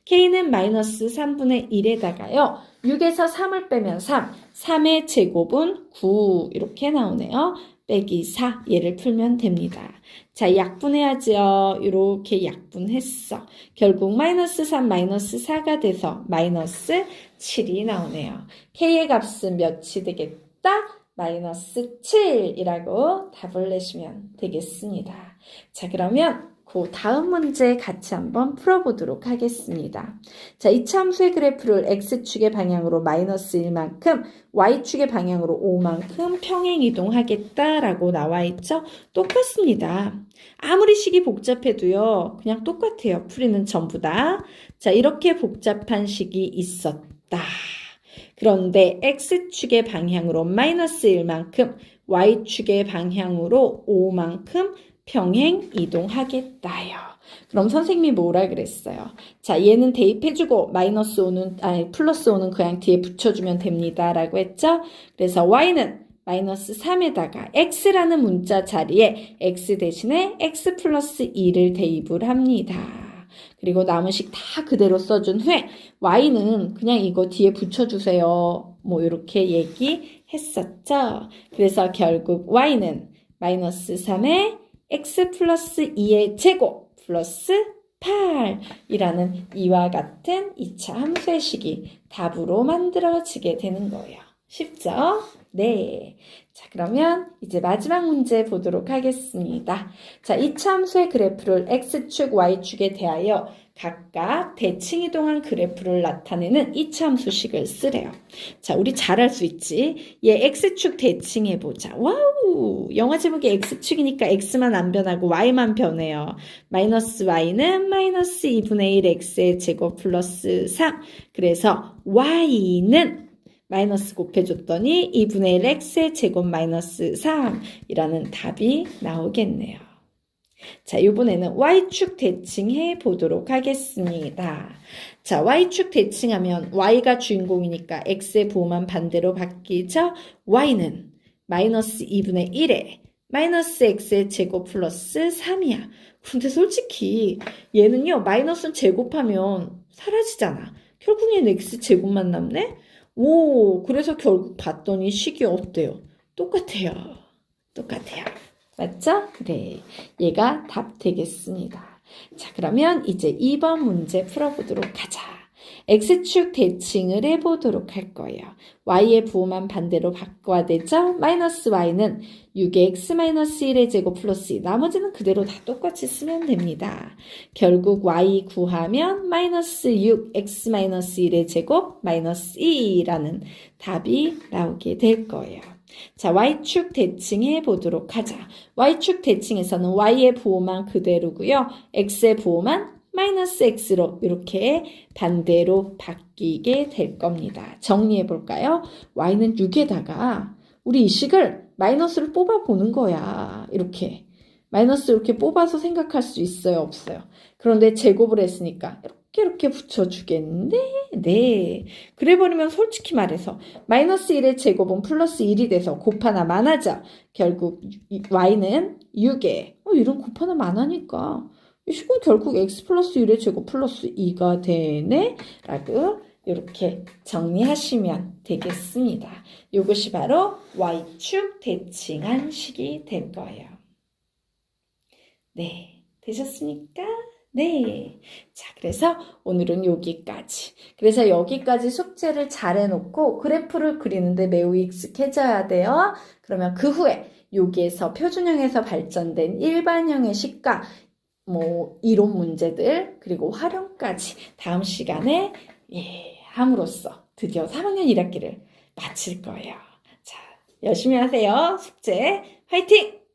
k는 마이너스 3분의 1에다가요. 6에서 3을 빼면 3, 3의 제곱은 9 이렇게 나오네요. 빼기 4 얘를 풀면 됩니다. 자, 약분해야죠. 이렇게 약분했어. 결국 마이너스 3 마이너스 4가 돼서 마이너스 7이 나오네요. k의 값은 몇이 되겠다? 마이너스 7이라고 답을 내시면 되겠습니다. 자, 그러면 그 다음 문제 같이 한번 풀어보도록 하겠습니다. 자, 이차 함수의 그래프를 x축의 방향으로 마이너스 1만큼, y축의 방향으로 5만큼 평행 이동하겠다라고 나와 있죠? 똑같습니다. 아무리 식이 복잡해도요, 그냥 똑같아요. 풀이는 전부 다. 자, 이렇게 복잡한 식이 있었다. 그런데 x축의 방향으로 마이너스 1만큼, y축의 방향으로 5만큼 평행 이동하겠다요. 그럼 선생님이 뭐라 그랬어요? 자, 얘는 대입해주고 플러스 5는 그냥 뒤에 붙여주면 됩니다. 라고 했죠? 그래서 y는 마이너스 3에다가 x라는 문자 자리에 x 대신에 x 플러스 2를 대입을 합니다. 그리고 남은식 다 그대로 써준 후에 y는 그냥 이거 뒤에 붙여주세요. 뭐 이렇게 얘기했었죠. 그래서 결국 y는 마이너스 3에 x 플러스 2의 제곱 플러스 8이라는 이와 같은 2차 함수의 식이 답으로 만들어지게 되는 거예요. 쉽죠? 네. 자, 그러면 이제 마지막 문제 보도록 하겠습니다. 자, 2차 함수의 그래프를 x축, y축에 대하여 각각 대칭 이동한 그래프를 나타내는 2차 함수식을 쓰래요. 자, 우리 잘할 수 있지? 얘 x축 대칭해보자. 와우! 영화 제목이 x축이니까 x만 안 변하고 y만 변해요. 마이너스 y는 마이너스 2분의 1 x의 제곱 플러스 3. 그래서 y는 마이너스 곱해줬더니 2분의 1 x의 제곱 마이너스 3이라는 답이 나오겠네요. 자, 이번에는 y축 대칭해 보도록 하겠습니다. 자, y축 대칭하면 y가 주인공이니까 x의 부호만 반대로 바뀌죠? y는 마이너스 2분의 1에 마이너스 x의 제곱 플러스 3이야. 근데 솔직히 얘는요, 마이너스는 제곱하면 사라지잖아. 결국 얘는 x 제곱만 남네? 오, 그래서 결국 봤더니 식이 어때요? 똑같아요. 똑같아요. 맞죠? 네. 얘가 답 되겠습니다. 자, 그러면 이제 2번 문제 풀어보도록 하자. x축 대칭을 해보도록 할 거예요. y의 부호만 반대로 바꿔야 되죠? 마이너스 y는 6의 x 마이너스 1의 제곱 플러스 2. 나머지는 그대로 다 똑같이 쓰면 됩니다. 결국 y 구하면 마이너스 6 x 마이너스 1의 제곱 마이너스 2라는 답이 나오게 될 거예요. 자, y축 대칭해 보도록 하자. y축 대칭에서는 y의 부호만 그대로고요. x의 부호만 마이너스 x로 이렇게 반대로 바뀌게 될 겁니다. 정리해 볼까요? y는 6에다가 우리 이 식을 마이너스를 뽑아 보는 거야. 이렇게. 마이너스 이렇게 뽑아서 생각할 수 있어요? 없어요? 그런데 제곱을 했으니까 이렇게 붙여주겠는데? 네. 그래버리면 솔직히 말해서 마이너스 1의 제곱은 플러스 1이 돼서 곱하나 만하죠. 결국 y는 6에 이런 곱하나 만하니까 이 식은 결국 x 플러스 1의 제곱 플러스 2가 되네? 라고 이렇게 정리하시면 되겠습니다. 이것이 바로 y축 대칭한 식이 될 거예요. 네. 되셨습니까? 네. 자, 그래서 오늘은 여기까지. 그래서 여기까지 숙제를 잘 해놓고 그래프를 그리는데 매우 익숙해져야 돼요. 그러면 그 후에 여기에서 표준형에서 발전된 일반형의 식과 이론 문제들 그리고 활용까지 다음 시간에 함으로써 드디어 3학년 1학기를 마칠 거예요. 자, 열심히 하세요. 숙제 화이팅!